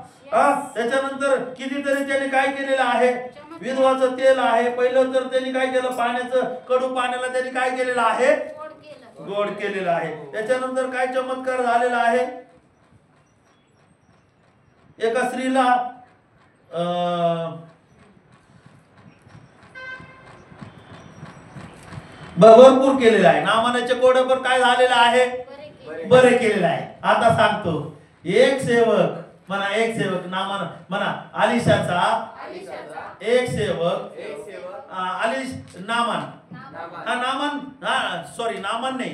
A: त्याच्यानंतर कितीतरी त्याने काय केलेलं आहे? विधवाचं तेल आहे. पहिलं तर त्यांनी काय केलं? पाण्याचं कडू पाण्याला त्यांनी काय केलेलं आहे? गोड केलेलं आहे. त्याच्यानंतर काय चमत्कार झालेला आहे? एका स्त्रीला भरपूर केलेलं आहे. नामानाचे कोडं पण काय झालेलं आहे? बरे केलेलं आहे. आता सांगतो. एक सेवक म्हणा, एक सेवक नामान म्हणा अलिशाचा एक सेवक नामान नाही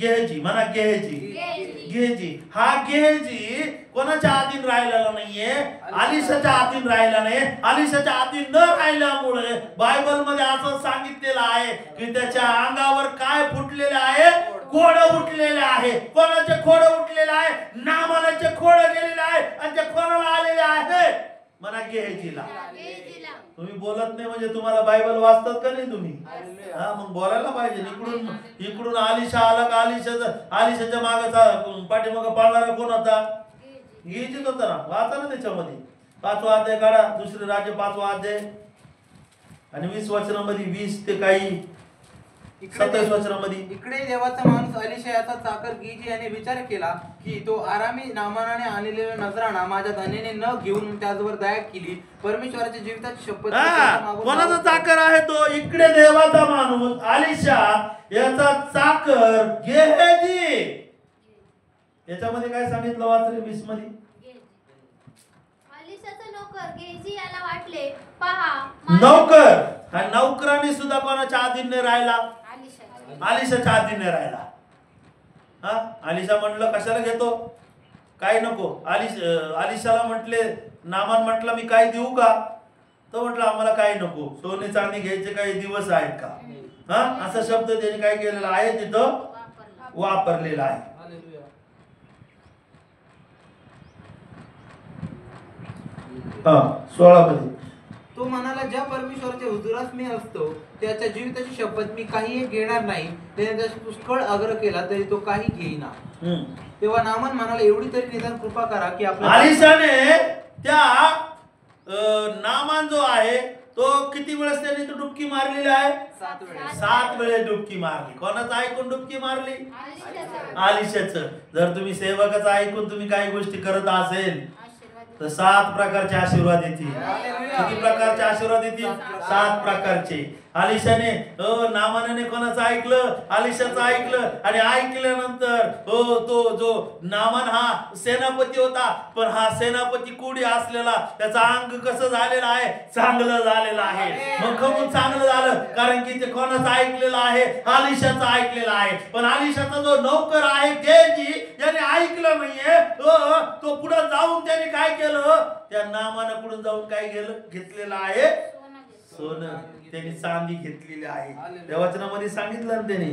A: गेहजी म्हणा. गेहजी हा गेहजी कोणाच्या अधीन राहिलेला नाहीये? अलिशाच्या अधीन राहिला नाही. अलिशाच्या अधीन न राहिल्यामुळे बायबल मध्ये असं सांगितलेलं आहे की त्याच्या अंगावर काय फुटलेले आहे? खोड उठलेले आहे. कोणाचे खोड उठलेले आहे? नामानाचे खोड गेलेले आहे. आणि ते कोणाला आलेले आहे? म्हणा गेहजीला. तुम्ही बोलत नाही म्हणजे तुम्हाला बायबल वाचतात का नाही तुम्ही? मग बोलायला पाहिजे. इकडून अलिशा आला का? अलिशाच्या मागाचा पाठीमाग पाळणारा कोण होता? गेहजीच होता ना. वाचा ना त्याच्यामध्ये 5वा अध्याय काढा. दुसरे राज्य 5वा अध्याय आणि 20 वचनामध्ये 20 ते काही 27 वचनामध्ये
C: इकडे देवाचा माणूस अलिशा याचा चाकर गिजी याने विचार केला की तो आरामी नामानाने आणलेला नजराणा माझ्या धनेने न घेऊन त्याच्यावर दया केली. परमेश्वराच्या जीविताची शपथ
A: कोणाचा चाकर आहे तो? इकडे देवाचा माणूस अलिशा याचा चाकर गेहजी. याच्यामध्ये काय सांगितलं वाचले 20 मध्ये?
E: अलिशाचा नोकर गेहजी याला वाटले, पहा
A: नौकर. हा नौकराने सुद्धा कोणाच्या अधीन राहिला? अलिशाच्या अधीन राहिला. हा अलिशा म्हटलं कशाला घेतो, काय नको. अलिशाला म्हटले, नामान म्हटलं मी काय देऊ का? तो म्हटलं आम्हाला काही नको, सोने चांदी घ्यायचे काही दिवस आहेत का? हा असा शब्द त्याने काय केलेला आहे तिथं वापरलेला आहे. हा 16 मध्ये
C: तो म्हणाला, ज्या परमेश्वराच्या हुजुरास मी असतो त्याच्या जीविताची शपथ मी काही घेणार नाही. त्याने त्याचा पुष्कळ आग्रह केला तरी तो काही घेईना. तेव्हा नामान म्हणाला, एवढी तरी निदान कृपा करा की आपल्या
A: अलिशाने त्या नामान जो आहे तो किती वेळेस त्याने तो डुबकी मारलेली आहे?
C: 7 वेळेस.
A: 7 वेळेस डुबकी मारली. कोणाचं ऐकून डुबकी मारली? अलिशाचं. जर तुम्ही सेवकाचं ऐकून तुम्ही काही गोष्टी करत असेल तर 7 प्रकारचे आशीर्वाद येतील. किती प्रकारचे आशीर्वाद येतील? 7 प्रकारचे. अलिशाने नामानाने कोणाचं ऐकलं? अलिशाचं ऐकलं. आणि ऐकल्यानंतर तो जो नामान हा सेनापती होता, पण हा सेनापती कुडी असलेला, त्याचा अंग कसं झालेलं आहे? चांगलं झालेलं आहे. मग खमून चांगलं झालं कारण की ते कोणाचं ऐकलेलं आहे? अलिशाचं ऐकलेलं आहे. पण अलिशाचा जो नौकर आहे गेहजी याने ऐकलं नाहीये. तो पुढे जाऊन त्याने काय केलं? त्या नामानाकडून जाऊन काय घेतलेलं आहे? सोनं. त्यांनी चांदी घेतलेली आहे. त्या वचनामध्ये सांगितलं ना त्यांनी.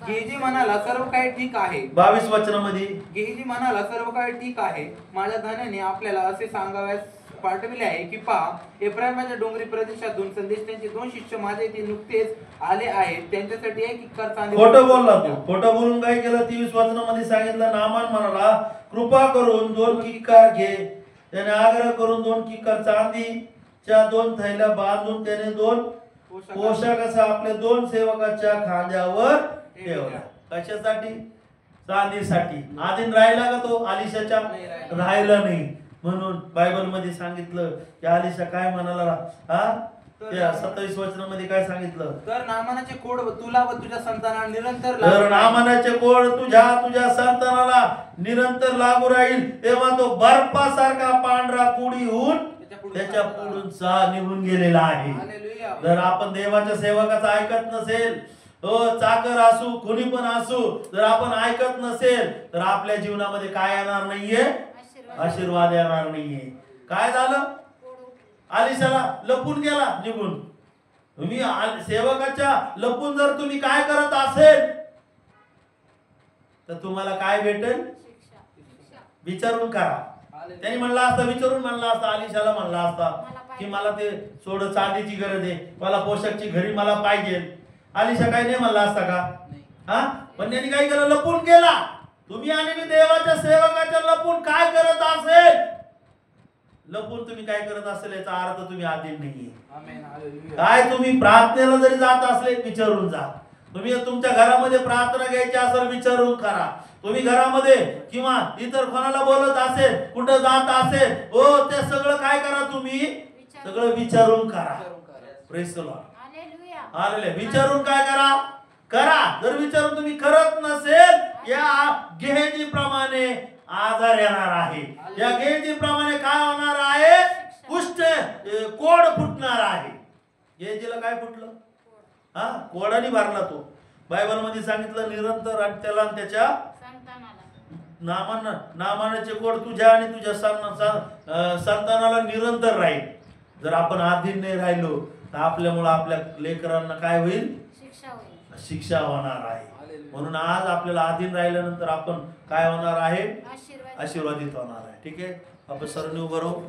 C: गेहजी म्हणाला, सर्व काही ठीक आहे.
A: 22 वचनामध्ये
C: गेहजी म्हणाला, सर्व काही ठीक आहे. माझ्या धनाने आपल्याला असे सांगाव्यास पाठविले आहे की पहा, एफ्राईमच्या डोंगरी प्रदेशातून संदेशांचे 2 शिष्य माझ्या इथे नुकतेच आले आहेत. त्यांच्यासाठी एक किक्कार चांदी.
A: खोटं बोलला तो. खोटं बोलून काय केलं? 23 वचनामध्ये सांगितलं, नामान म्हणाला, कृपा करून 2 किक्कार घे. त्याने आग्रह करून 2 किक्कार चांदीच्या 2 थैल्या बांधून त्याने 2 पोशाख आपल्या 2 सेवकाच्या खांद्यावर ठेवला. कशासाठी? चांदीसाठी. आधीन राहिला का तो अलिशाच्या? राहिला नाही. म्हणून बायबल मध्ये सांगितलं की अलिशा काय म्हणाला? त्या 27 वचनामध्ये काय सांगितलं?
C: तर नामानाचे कोड तुला व तुझ्या संतानाला निरंतर
A: तर नामानाचे कोड तुझ्या संतानाला निरंतर लागू राहील. तेव्हा तो बर्फासारखा पांढरा कुडी होऊन त्याच्या पुढून निघून गेलेला आहे. जर आपण देवाच्या सेवकाचं ऐकत नसेल, चाकर असू कोणी पण असू, जर आपण ऐकत नसेल तर आपल्या जीवनामध्ये काय येणार नाहीये? आशीर्वाद येणार नाहीये. काय झालं? अलिशाला लपून गेला निघून. तुम्ही सेवकाच्या लपून जर तुम्ही काय करत असेल तर तुम्हाला काय भेटेल? विचारून करा. त्यांनी म्हणला असता, विचारून म्हणला असता, अलिशाला म्हणला असता की मला ते सोड, चांदीची गरज आहे, मला पोशाखची घरी मला पाहिजे. अलिशा काय नाही म्हणला असता का? पण त्यांनी काय केलं? लपून गेला. तुम्ही आणि मी देवाच्या सेवकाच्या लपून काय करत असेल, लपून तुम्ही काय करत असेल याचा अर्थ तुम्ही अधीन नाहीये. काय तुम्ही प्रार्थनेला जरी जात असले विचारून जा. तुम्ही तुमच्या घरामध्ये प्रार्थना घ्यायची असेल विचारून करा. तुम्ही घरामध्ये किंवा इतर कोणाला बोलत असेल, कुठं जात असेल, ते सगळं काय करा? तुम्ही सगळं विचारून करा. Praise the Lord. हालेलुया. विचारून काय करा. जर विचारून तुम्ही करत नसेल, या गेहजी प्रमाणे आजार येणार आहे. या गेहजी प्रमाणे काय होणार आहे? कुष्ठ कोड फुटणार आहे. गेहजीला काय फुटलं? कोडाने भरला तो. बायबल मध्ये सांगितलं निरंतर आणि त्याला आणि त्याच्या नामानाचे कोड तुझ्या आणि तुझ्या संतानाला निरंतर राहील. जर आपण अधीन नाही राहिलो तर आपल्यामुळे आपल्या लेकरांना काय होईल? शिक्षा होणार आहे. म्हणून आज आपल्याला अधीन राहिल्यानंतर आपण काय होणार आहे? आशीर्वादित होणार आहे. ठीक आहे, आपण सर्वांनी उभं राहू.